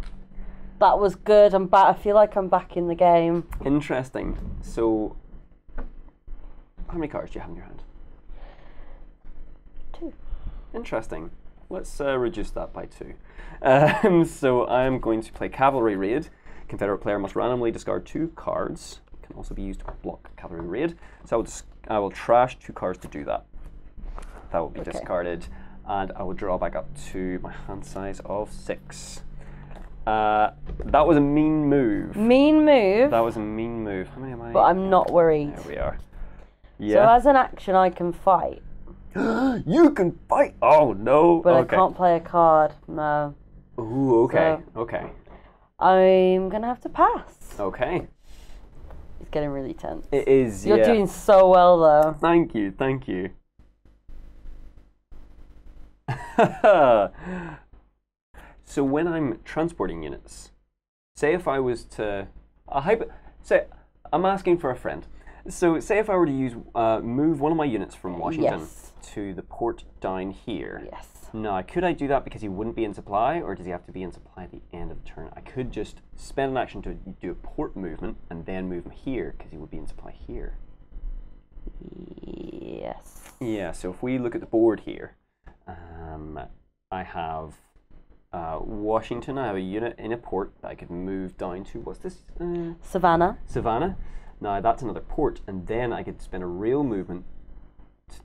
That was good. I'm back. I feel like I'm back in the game. Interesting. So, how many cards do you have in your hand? 2. Interesting. let's reduce that by 2. So I'm going to play Cavalry Raid. Confederate player must randomly discard 2 cards. It can also be used to block Cavalry Raid. So I will trash 2 cards to do that. That will be discarded, and I will draw back up to my hand size of 6. That was a mean move. Mean move. That was a mean move. How many am I? But I'm not worried. There we are. So Yeah. as an action, I can fight. You can fight. Oh no. But okay. I can't play a card. No. Ooh. Okay. So- Okay. I'm gonna have to pass. Okay. It's getting really tense. It is. You're yeah. doing so well though. Thank you. Thank you. So when I'm transporting units, say if I was to, say I'm asking for a friend. So say if I were to use move one of my units from Washington Yes. to the port down here. Yes. Now, could I do that because he wouldn't be in supply, or does he have to be in supply at the end of the turn? I could just spend an action to do a port movement and then move him here because he would be in supply here. Yes. Yeah, so if we look at the board here, I have Washington. I have a unit in a port that I could move down to. What's this? Savannah. Savannah. Now that's another port, and then I could spend a real movement to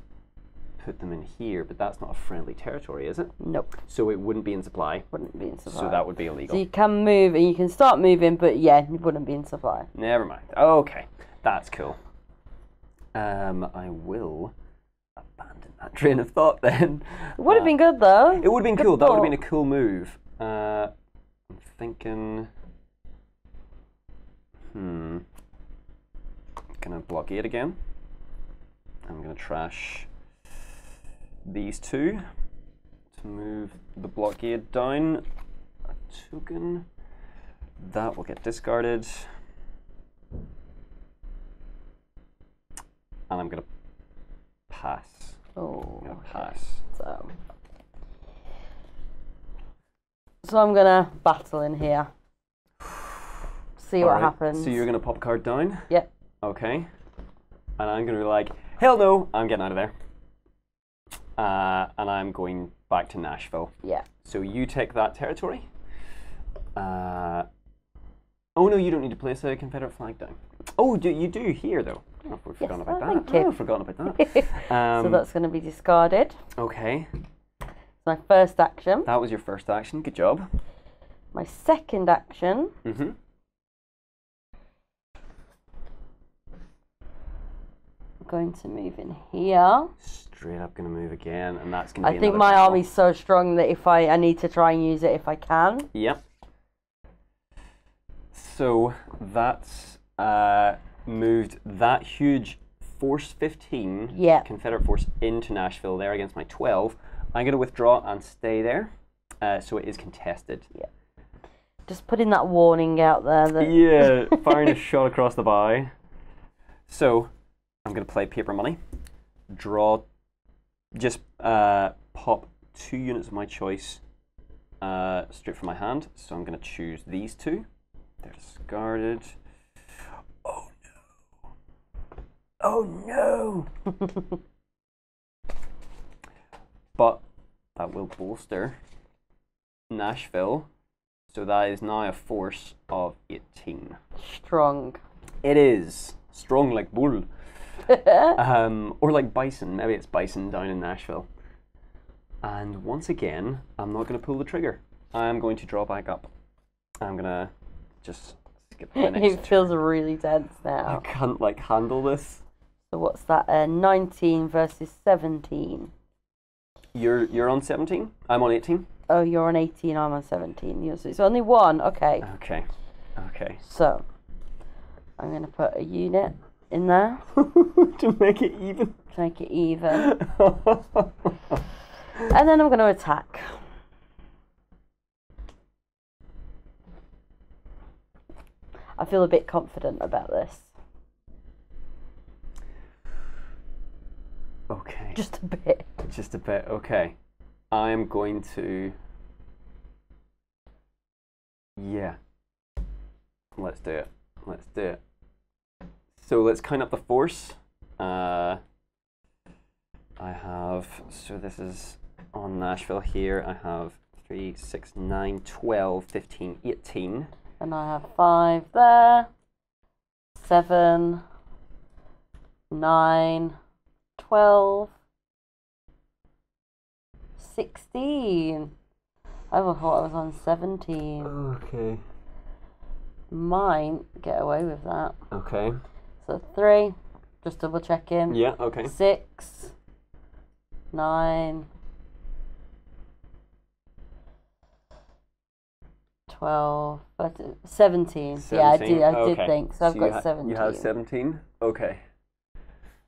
put them in here, but that's not a friendly territory, is it? Nope. So it wouldn't be in supply. Wouldn't be in supply. So that would be So illegal. you can move and you can start moving, but yeah, you wouldn't be in supply. Never mind. Okay, that's cool. I will abandon that train of thought then. It would have been good though. It would have been Good cool. That would have thought. been a cool move. I'm thinking. Gonna blockade again. I'm gonna trash these 2 to move the blockade down a token. That will get discarded. And I'm gonna pass. Oh. I'm gonna pass. So I'm gonna battle in here. See what Alright, happens. So you're gonna pop a card down? Yep. Okay. And I'm gonna be like, hell no, I'm getting out of there. And I'm going back to Nashville. Yeah. So you take that territory. Oh no, you don't need to place a Confederate flag down. Oh, you do here though. Oh, we've forgotten about that. thank you. I've forgotten about that. So that's going to be discarded. Okay. My first action. That was your first action. Good job. My second action. Mm-hmm. I'm going to move in here. Straight up going to move again, and that's going to be I think another my battle. army's so strong that if I need to try and use it if I can. Yep. So that's moved that huge force 15 Confederate force into Nashville there against my 12. I'm going to withdraw and stay there. So it is contested. Yeah. Just putting that warning out there. That Yeah, firing a shot across the bow. So I'm going to play paper money. Draw, just pop 2 units of my choice straight from my hand. So I'm going to choose these 2. They're discarded. Oh no. Oh no. But that will bolster Nashville. So that is now a force of 18. strong. It is. Strong like bull. Or like bison. Maybe it's bison down in Nashville. And once again, I'm not going to pull the trigger. I'm going to draw back up. I'm going to just skip the next It feels really tense now. I can't like handle this. So what's that? 19 versus 17. You're on 17. I'm on 18. Oh, you're on 18. I'm on 17. So it's only 1. Okay. Okay. Okay. So I'm going to put a unit in there To make it even. to make it even, and then I'm going to attack. I feel a bit confident about this. Okay. Just a bit. Just a bit. Okay. I'm going to. Yeah. Let's do it. Let's do it. So let's count up the force. I have. So this is on Nashville here, I have 3, 6, 9, 12, 15, 18. And I have 5 there. 7, 9, 12, 16. I thought I was on 17. Okay. Might get away with that. Okay. So 3, just double checking. Yeah, okay. 6, 9, 12, 13, 17. Yeah, I did Okay. think. So I've got 17. You have 17? Okay.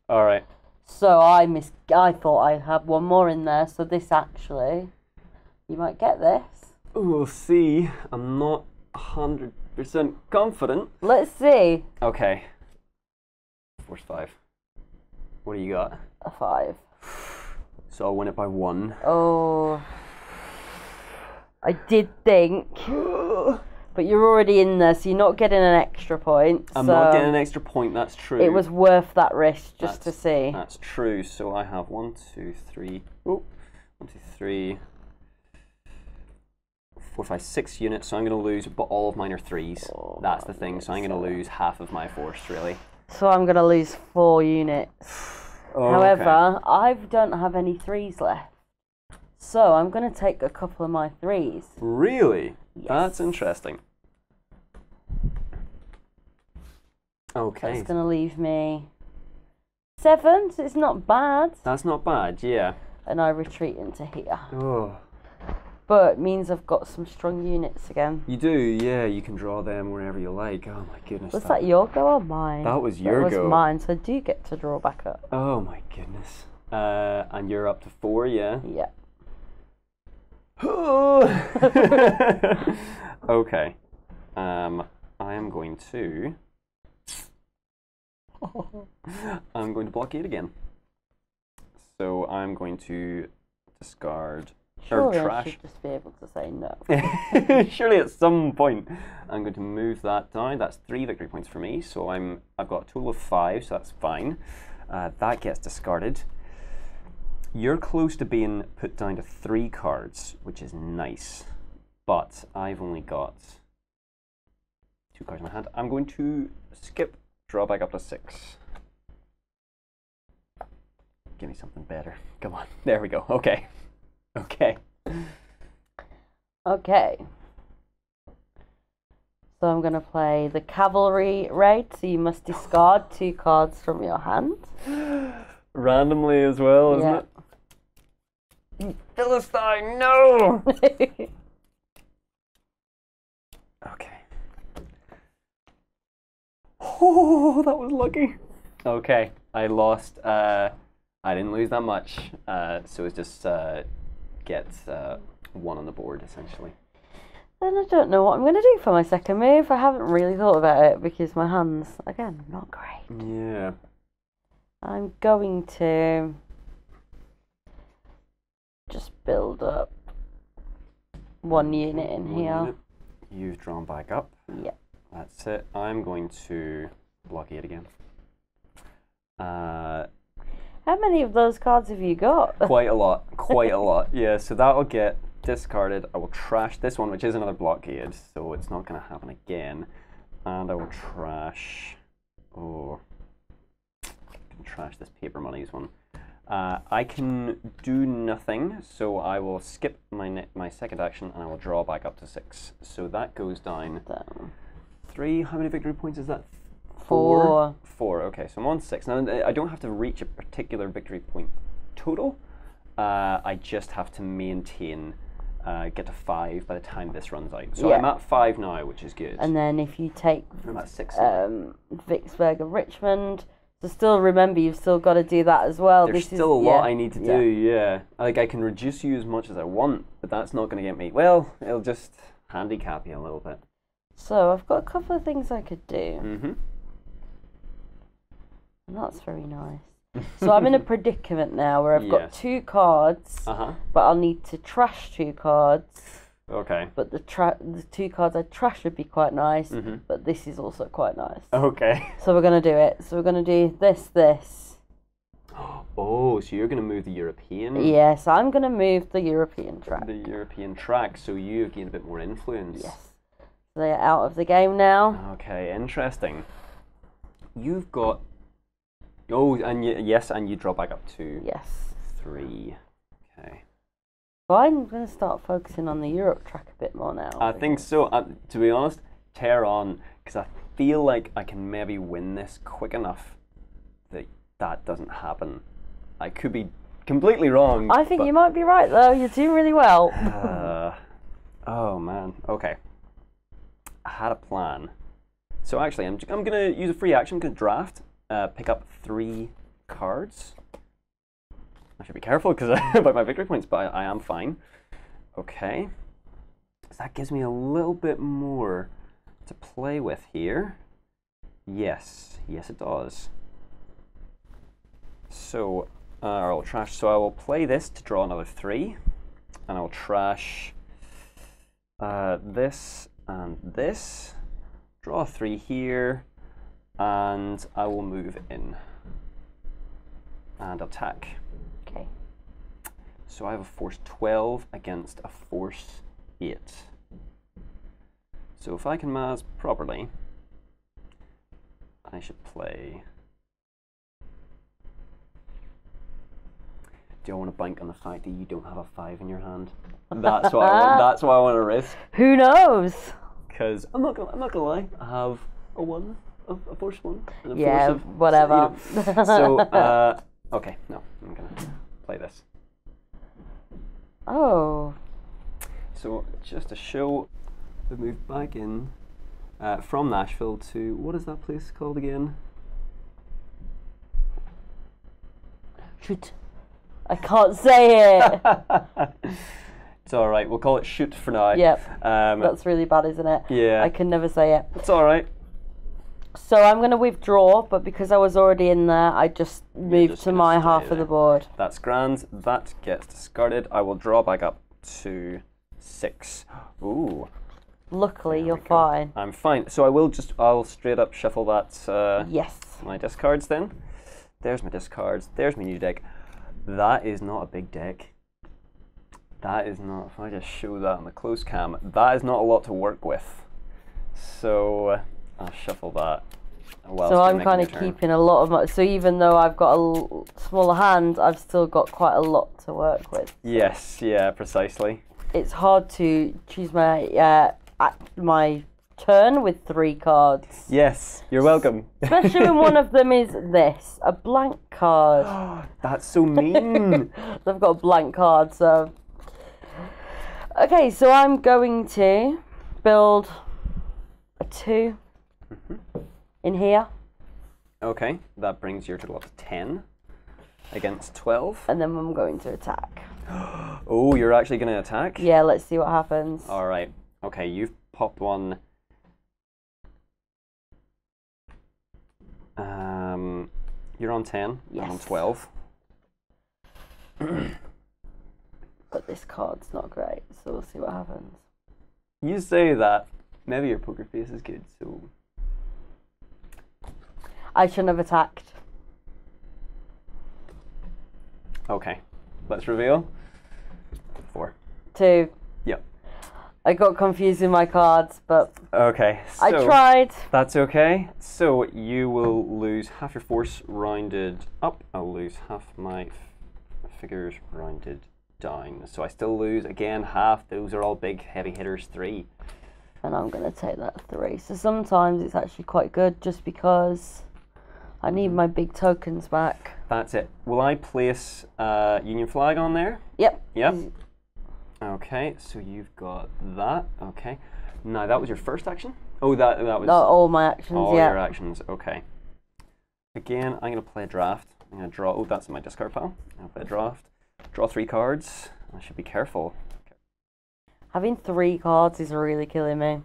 All right. So I thought I had one more in there, so this actually, you might get this. We'll see. I'm not 100% confident. Let's see. Okay. Force 5. What do you got? A 5. So I'll win it by 1. Oh. I did think, but you're already in there, so you're not getting an extra point. I'm not getting an extra point, that's true. It was worth that risk just to see. That's true. So I have 1, 2, 3. Oh, 1, 2, 3. 4, 5, 6 units. So I'm going to lose, but all of mine are 3s. Oh, that's the thing. So I'm going to lose half of my force, really. So I'm going to lose 4 units. Oh, However, I don't have any 3s left. So I'm going to take a couple of my 3s. Really? Yes. That's interesting. Okay. That's going to leave me 7, so it's not bad. That's not bad, yeah. And I retreat into here. Oh. But it means I've got some strong units again. You do, yeah. You can draw them wherever you like. Oh my goodness. Was that your go or mine? That was your go. That was mine, so I do get to draw back up. Oh my goodness. And you're up to 4, yeah? Yeah. Okay. I am going to... I'm going to blockade again. So I'm going to discard... Surely or I trash. should just be able to say no. Surely at some point I'm going to move that down. That's 3 victory points for me. So I've got a total of 5, so that's fine. That gets discarded. You're close to being put down to 3 cards, which is nice. But I've only got 2 cards in my hand. I'm going to skip, draw back up to 6. Give me something better. Come on. There we go. Okay. Okay. Okay. So I'm going to play the cavalry raid, so you must discard 2 cards from your hand. Randomly as well, isn't it? You Philistine, no! Okay. Oh, that was lucky. Okay, I lost. I didn't lose that much. So it's just get 1 on the board essentially. Then I don't know what I'm going to do for my second move. I haven't really thought about it because my hands, again, not great. Yeah. I'm going to just build up 1 unit in here. Unit. You've drawn back up. Yeah. That's it. I'm going to blockade again. How many of those cards have you got? Quite a lot. Quite a lot. Yeah, so that'll get discarded. I will trash this one, which is another blockade, so it's not going to happen again. And I will trash... Oh. I can trash this paper monies one. I can do nothing, so I will skip my second action and I will draw back up to 6. So that goes down. 3. How many victory points is that? 4. 4, okay, so I'm on 6. Now, I don't have to reach a particular victory point total. I just have to maintain, get to 5 by the time this runs out. So yeah. I'm at 5 now, which is good. And then if you take I'm at 6. Vicksburg and Richmond, so still remember you've still got to do that as well. There's still a lot I need to do, yeah. Like I can reduce you as much as I want, but that's not going to get me, well, it'll just handicap you a little bit. So I've got a couple of things I could do. Mm-hmm. And that's very nice. So I'm in a predicament now where I've got 2 cards, but I'll need to trash 2 cards. Okay. But the 2 cards I trash would be quite nice, but this is also quite nice. Okay. So we're going to do it. So we're going to do this. Oh, so you're going to move the European? Yes, I'm going to move the European track. The European track, so you gain a bit more influence. Yes. They're out of the game now. Okay, interesting. You've got... Oh, and yes, and you draw back up to... Yes. 3. Okay. But I'm going to start focusing on the Europe track a bit more now. I think so. To be honest, tear on, because I feel like I can maybe win this quick enough that that doesn't happen. I could be completely wrong. I think you might be right, though. You're doing really well. Oh, man. Okay. I had a plan. So actually, I'm going to use a free action. I'm going to draft, pick up 3 cards. I should be careful because about my victory points, but I am fine. Okay. So that gives me a little bit more to play with here. Yes. Yes, it does. So, I'll trash. So I will play this to draw another 3. And I'll trash this and this. Draw 3 here. And I will move in. And attack. Okay. So I have a force 12 against a force 8. So if I can math properly, I should play... Do I want to bank on the fact that you don't have a 5 in your hand? That's what that's what I want to risk. Who knows? Because I'm not gonna lie, I have a 1, a force 1, and a yeah, force of whatever. So okay, no, I'm gonna play this. Oh. So just to show, we moved back in from Nashville to, what is that place called again? Shoot. I can't say it. It's all right. We'll call it shoot for now. Yep. That's really bad, isn't it? Yeah. I can never say it. It's all right. So I'm going to withdraw, but because I was already in there, I just moved to my half of the board. That's grand. That gets discarded. I will draw back up to 6. Ooh. Luckily, you're fine. I'm fine. So I'll straight up shuffle that. Yes. My discards then. There's my discards. There's my new deck. That is not a big deck. That is not, if I just show that on the close cam, that is not a lot to work with. So I'll shuffle that. So I'm kind of keeping a lot of my, so even though I've got a smaller hand, I've still got quite a lot to work with. So yes, yeah, precisely. It's hard to choose my turn with 3 cards. Yes, you're welcome. Especially when one of them is this, a blank card. That's so mean. I've got a blank card, so... Okay, so I'm going to build a 2 in here. Okay, that brings your total up to 10 against 12. And then I'm going to attack. Oh, you're actually going to attack? Yeah, let's see what happens. All right. Okay, you've popped one. You're on 10. Yes. I'm on 12. But this card's not great, so we'll see what happens. You say that. Maybe your poker face is good, so... I shouldn't have attacked. Okay. Let's reveal. 4. 2. Yep. I got confused in my cards, but okay. So I tried. That's okay. So you will lose half your force rounded up. I'll lose half my figures rounded down. So I still lose, again, half. Those are all big heavy hitters, 3. And I'm going to take that 3. So sometimes it's actually quite good just because I need my big tokens back. That's it. Will I place Union flag on there? Yep. Yep. Okay, so you've got that. Okay. Now that was your first action? Oh, that was all my actions, all yeah. your actions. Okay. Again, I'm going to play a draft. I'm going to draw. Oh, that's in my discard pile. I'll play a draft. Draw 3 cards. I should be careful. Having 3 cards is really killing me.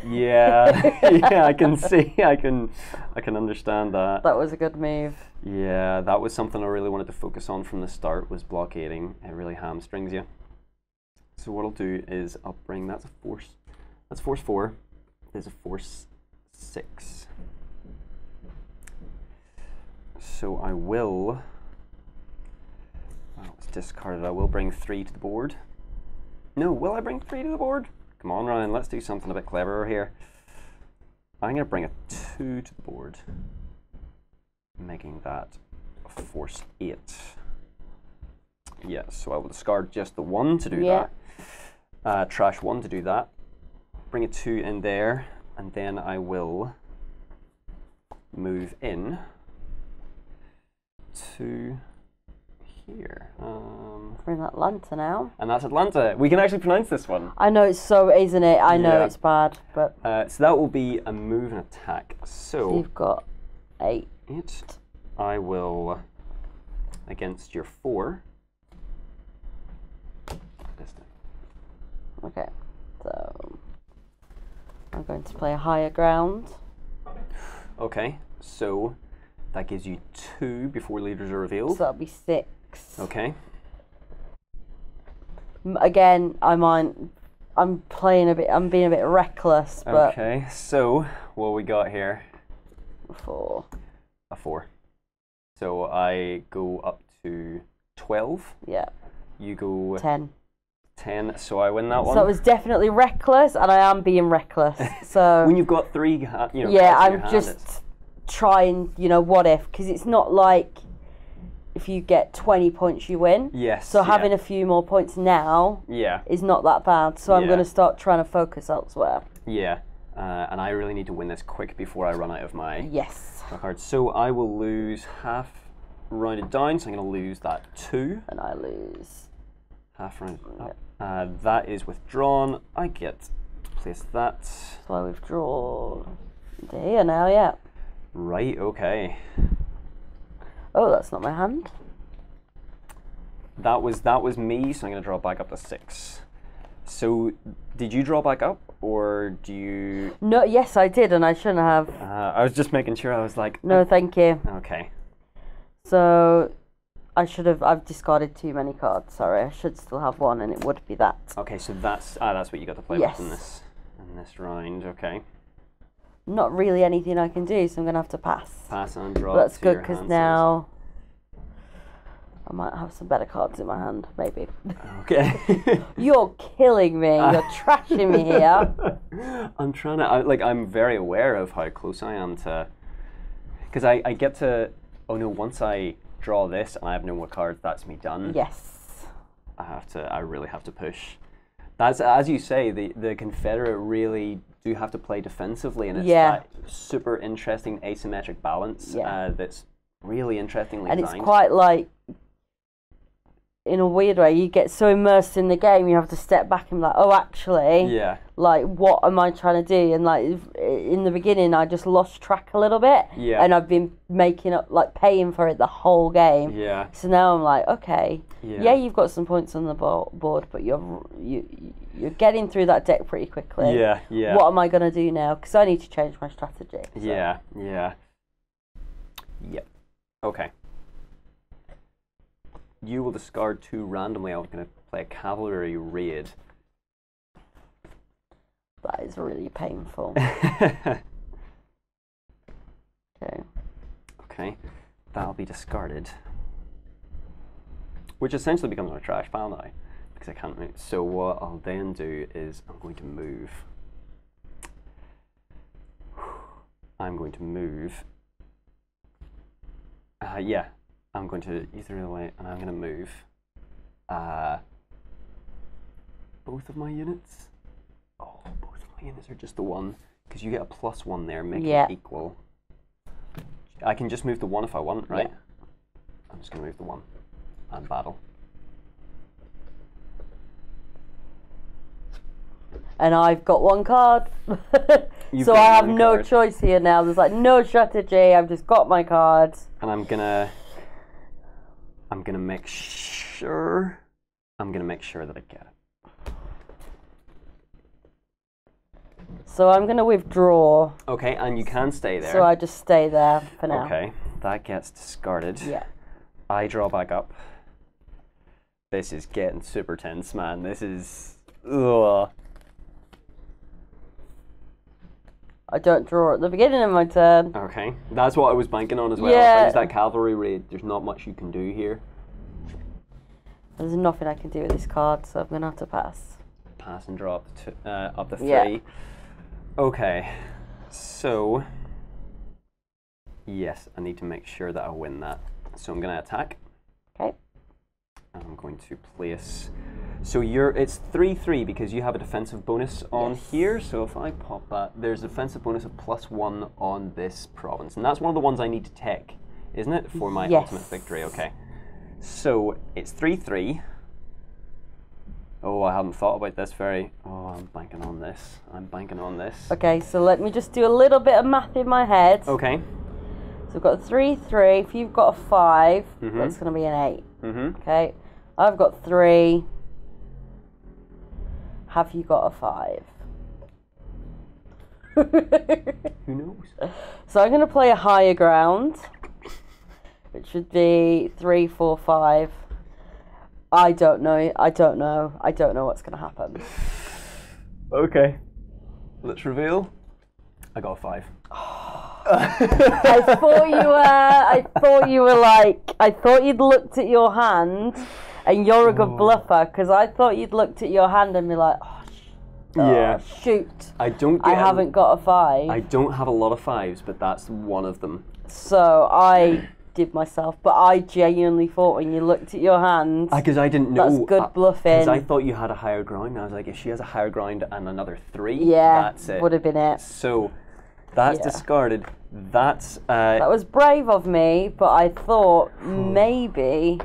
Yeah, yeah, I can see. I can understand that. That was a good move. Yeah, that was something I really wanted to focus on from the start, was blockading. It really hamstrings you. So what I'll do is I'll bring, that's force 4. There's a force 6. So I will. Well, it's discarded. I will bring 3 to the board. No, will I bring 3 to the board? Come on, Ryan. Let's do something a bit cleverer here. I'm going to bring a 2 to the board, making that a force 8. Yeah, so I will discard just the 1 to do that. Trash 1 to do that. Bring a 2 in there, and then I will move in to here. We're in Atlanta now. And that's Atlanta. We can actually pronounce this one. I know it's so, isn't it? I know it's bad, but so that will be a move and attack. So you've got 8. I will, against your 4. Okay, so I'm going to play a higher ground. Okay, so that gives you 2 before leaders are revealed. So that'll be 6. Okay. Again, I'm playing a bit. I'm being a bit reckless, but Okay, so what we got here? 4. A 4. So I go up to 12. Yeah. You go 10. 10. So I win that one. So it was definitely reckless, and I am being reckless. So when you've got 3, yeah, cards in your I'm hand, just trying. What if? Because it's not like if you get 20 points, you win. Yes. So having a few more points now is not that bad. So I'm going to start trying to focus elsewhere. Yeah. And I really need to win this quick before I run out of my cards. So I will lose half rounded down, so I'm going to lose that 2. And I lose half rounded up. That is withdrawn. I get to place that. So I withdraw to here now, yeah. Right, okay. Oh, that's not my hand. That was me, so I'm going to draw back up to 6. So, did you draw back up, or do you... No, yes, I did, and I shouldn't have. I was just making sure. I was like... No, thank you. Okay. So, I've discarded too many cards, sorry. I should still have 1, and it would be that. Okay, so that's what you got to play with in this round, okay. Not really anything I can do, so I'm going to have to pass. Pass and draw. But that's good, because now I might have some better cards in my hand, maybe. Okay. You're killing me. You're trashing me here. I'm trying to, I'm very aware of how close I am to, because I get to, oh no, once I draw this and I have no more cards, that's me done. Yes. I really have to push. That's, as you say, the Confederate really do have to play defensively, and it's that super interesting asymmetric balance that's really interestingly designed. And it's quite like, in a weird way, you get so immersed in the game, you have to step back and be like, oh, actually, like, what am I trying to do? And like, in the beginning, I just lost track a little bit, and I've been making up, like, paying for it the whole game. Yeah. So now I'm like, okay, you've got some points on the board, but you're getting through that deck pretty quickly. Yeah. What am I gonna do now? Because I need to change my strategy. So. Yeah. Okay. You will discard 2 randomly. I'm going to play a cavalry raid. That is really painful. Okay. That'll be discarded. Which essentially becomes my trash pile now, because I can't move. So what I'll then do is I'm going to move. I'm going to move. I'm going to either the way, and I'm going to move both of my units. Oh, both of my units are just the 1, because you get a +1 there, making it equal. I can just move the 1 if I want, right? Yeah. I'm just going to move the 1 and battle. And I've got 1 card. So I have no choice here now. There's like no strategy. I've just got my cards. And I'm gonna make sure that I get it. So I'm gonna withdraw. Okay, and you can stay there. So I just stay there for now. Okay, that gets discarded. Yeah. I draw back up. This is getting super tense, man. This is ugh. I don't draw at the beginning of my turn. Okay, that's what I was banking on as well. Yeah. If I use that cavalry raid, there's not much you can do here. There's nothing I can do with this card, so I'm going to have to pass. Pass and draw up the 3. Yeah. Okay, so yes, I need to make sure that I win that. So I'm going to attack. Okay. And I'm going to place. So it's 3/3 because you have a defensive bonus on here. So if I pop that, there's a defensive bonus of +1 on this province, and that's one of the ones I need to take, isn't it, for my ultimate victory? Okay. So it's 3/3. Oh, I haven't thought about this Oh, I'm banking on this. I'm banking on this. Okay, so let me just do a little bit of math in my head. Okay. So we've got 3/3. If you've got a 5, that's going to be an 8. Okay. I've got 3. Have you got a 5? Who knows? So I'm going to play a higher ground, which would be 3, 4, 5. I don't know. I don't know what's going to happen. Okay. Let's reveal. I got a 5. I thought you'd looked at your hand, and you're a good bluffer, because I thought you'd looked at your hand and be like, yeah. Shoot. I haven't got a 5. I don't have a lot of 5s, but that's one of them. So I did myself, but I genuinely thought when you looked at your hand, because I didn't know. That's good bluffing. Because I thought you had a higher ground. And I was like, if she has a higher ground and another 3, that's it. Would have been it. So that's discarded. That's that was brave of me, but I thought maybe.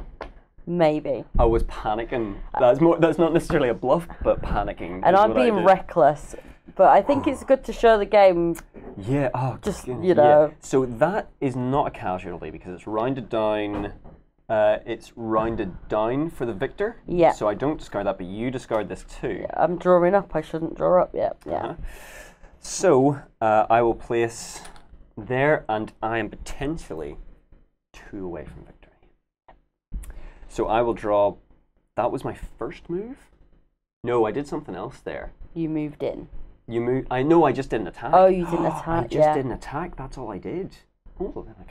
I was panicking. That's not necessarily a bluff, but panicking. And I'm being reckless. But I think it's good to show the game. Yeah. You know. Yeah. So that is not a casualty because it's rounded down. It's rounded down for the victor. Yeah. So I don't discard that, but you discard this too. Yeah, I'm drawing up. I shouldn't draw up yet. Yeah. So I will place there, and I am potentially 2 away from victory. So I will draw. That was my first move. No, I did something else there. You moved in. You moved. I know. I just didn't attack. Oh, you didn't attack. I just didn't attack. That's all I did. Oh, well, then I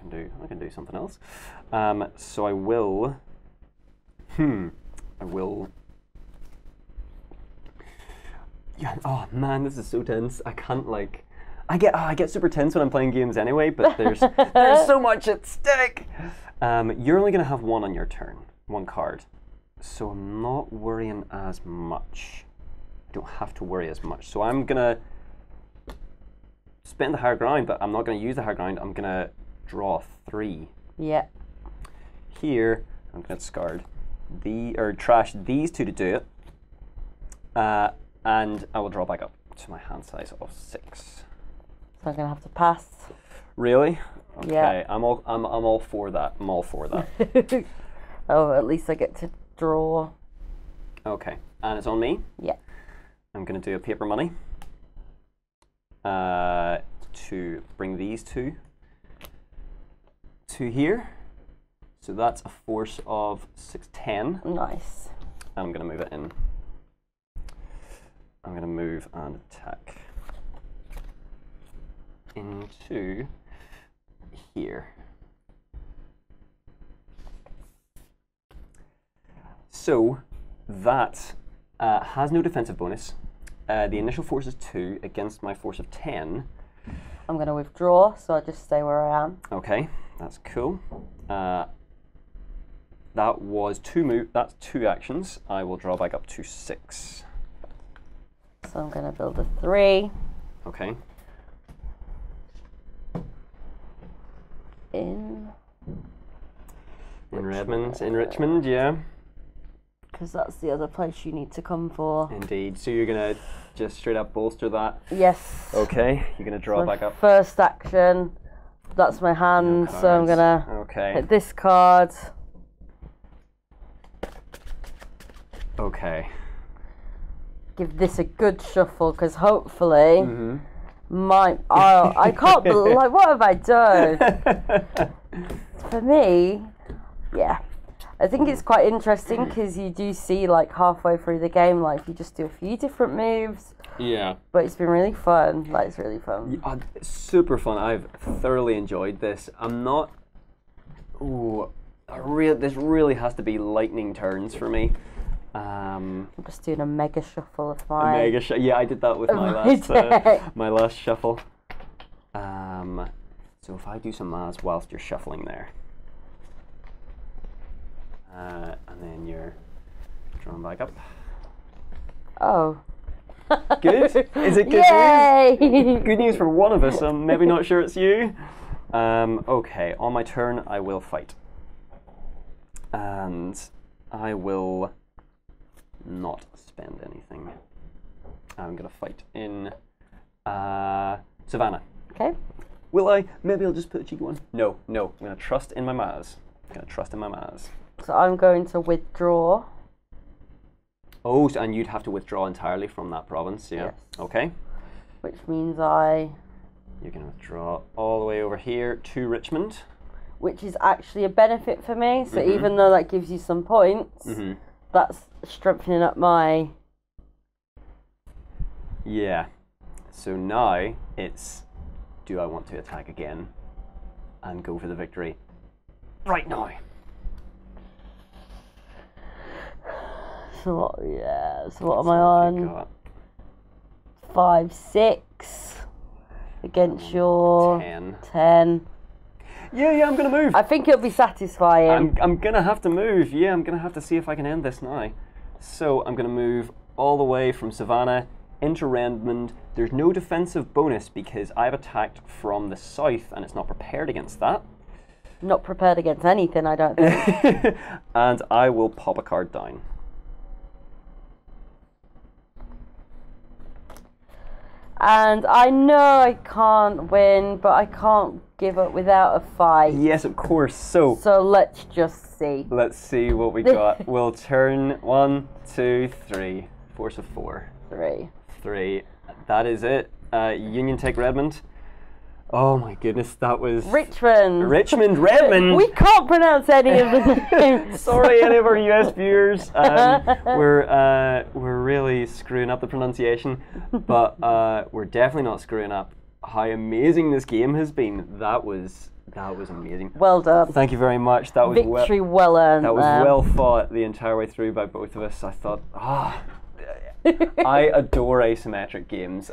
can do something else. So I will. I will. Yeah. Oh man, this is so tense. I can't like. I get super tense when I'm playing games anyway. But there's so much at stake. You're only gonna have 1 on your turn, 1 card. So I'm not worrying as much. I don't have to worry as much. So I'm gonna spend the higher ground, but I'm not gonna use the higher ground. I'm gonna draw 3. Yeah. Here, I'm gonna discard trash these 2 to do it. And I will draw back up to my hand size of 6. So I'm gonna have to pass. Really? Okay. Yeah. I'm all for that. I'm all for that. Oh, at least I get to draw. Okay. And it's on me. Yeah. I'm gonna do a paper money. To bring these 2 to here. So that's a force of 610. Nice. And I'm gonna move it in. I'm gonna move and attack into here. So that has no defensive bonus. The initial force is 2 against my force of 10. I'm going to withdraw, so I just stay where I am. Okay, that's cool. That was 2 That's 2 actions. I will draw back up to 6. So I'm going to build a 3. Okay. In Richmond, yeah. Because that's the other place you need to come for. Indeed. So you're going to just straight up bolster that? Yes. Okay. You're going to draw back up. First action. That's my hand, so I'm going to hit this card. Okay. Give this a good shuffle, because hopefully I can't believe, like, what have I done? For me, yeah. I think it's quite interesting because you do see, like, halfway through the game, like, you just do a few different moves, Yeah. But it's been really fun. Like, it's really fun. Super fun. I've thoroughly enjoyed this. I'm not... Ooh, this really has to be lightning turns for me. I'm just doing a mega shuffle of my... Yeah, I did that with my last shuffle. So if I do some maths whilst you're shuffling there. And then you're drawing back up. Oh. Good? Is it good Yay! news? Good news for one of us. I'm maybe not sure it's you. Okay, on my turn, I will fight. And I will not spend anything. I'm going to fight in Savannah. Okay. Will I? Maybe I'll just put a cheeky one. No. I'm going to trust in my Maz. So I'm going to withdraw. Oh, and you'd have to withdraw entirely from that province, yeah? Yes. Okay. Which means You're going to withdraw all the way over here to Richmond. Which is actually a benefit for me. So even though that gives you some points, that's strengthening up my... Yeah. So now it's, do I want to attack again and go for the victory right now? So what am I on? 5, 6 against your 10. Yeah, I'm gonna move. I think it'll be satisfying. I'm gonna have to move. Yeah, I'm gonna have to see if I can end this now. So I'm gonna move all the way from Savannah into Redmond. There's no defensive bonus because I've attacked from the south and it's not prepared against that. Not prepared against anything, I don't think. And I will pop a card down. And I know I can't win, but I can't give up without a fight. Yes, of course. So let's just see. Let's see what we got. We'll turn 1, 2, 3. Force of 4. 3. That is it. Union take Redmond. Oh my goodness, that was... Redmond. We can't pronounce any of the names. Sorry, any of our US viewers. We're really screwing up the pronunciation, but we're definitely not screwing up how amazing this game has been. That was amazing. Well done. Thank you very much. That was victory well earned. That was well fought the entire way through by both of us. I thought, I adore asymmetric games.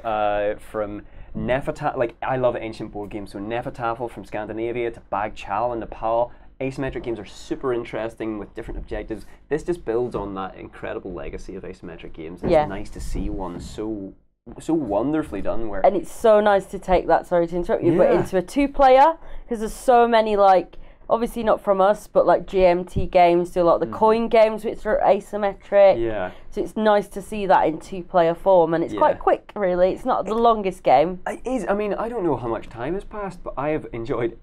From Nefertafel, like I love ancient board games, so Nefertafel from Scandinavia to Bagchal and Nepal. Asymmetric games are super interesting with different objectives. This just builds on that incredible legacy of asymmetric games. It's nice to see one so wonderfully done. And it's so nice to take that, sorry to interrupt you, but into a 2-player, because there's so many, like, obviously not from us, but like GMT games do a lot of the coin games which are asymmetric. Yeah. So it's nice to see that in 2-player form, and it's quite quick, really. It's not the longest game. It is. I mean, I don't know how much time has passed, but I have enjoyed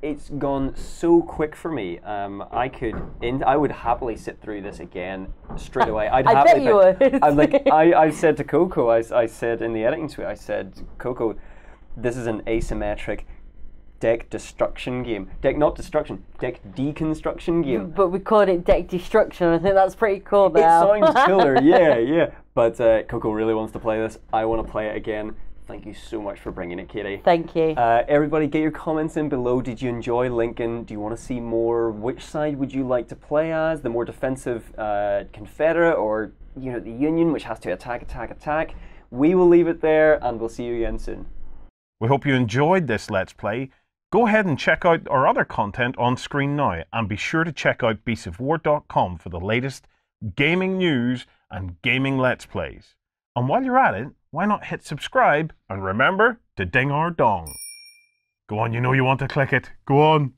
it's gone so quick for me. I would happily sit through this again straight away. I bet you would. I said to Coco, I said in the editing suite, I said, Coco, this is an asymmetric deck destruction game. Deck deconstruction game. But we called it deck destruction. I think that's pretty cool now. It sounds killer, yeah. But Coco really wants to play this. I want to play it again. Thank you so much for bringing it, Katie. Thank you. Everybody, get your comments in below. Did you enjoy Lincoln? Do you want to see more? Which side would you like to play as? The more defensive Confederate, or the Union, which has to attack? We will leave it there, and we'll see you again soon. We hope you enjoyed this Let's Play. Go ahead and check out our other content on screen now, and be sure to check out beastsofwar.com for the latest gaming news and gaming Let's Plays. And while you're at it, why not hit subscribe and remember to ding our dong. Go on, you know you want to click it. Go on.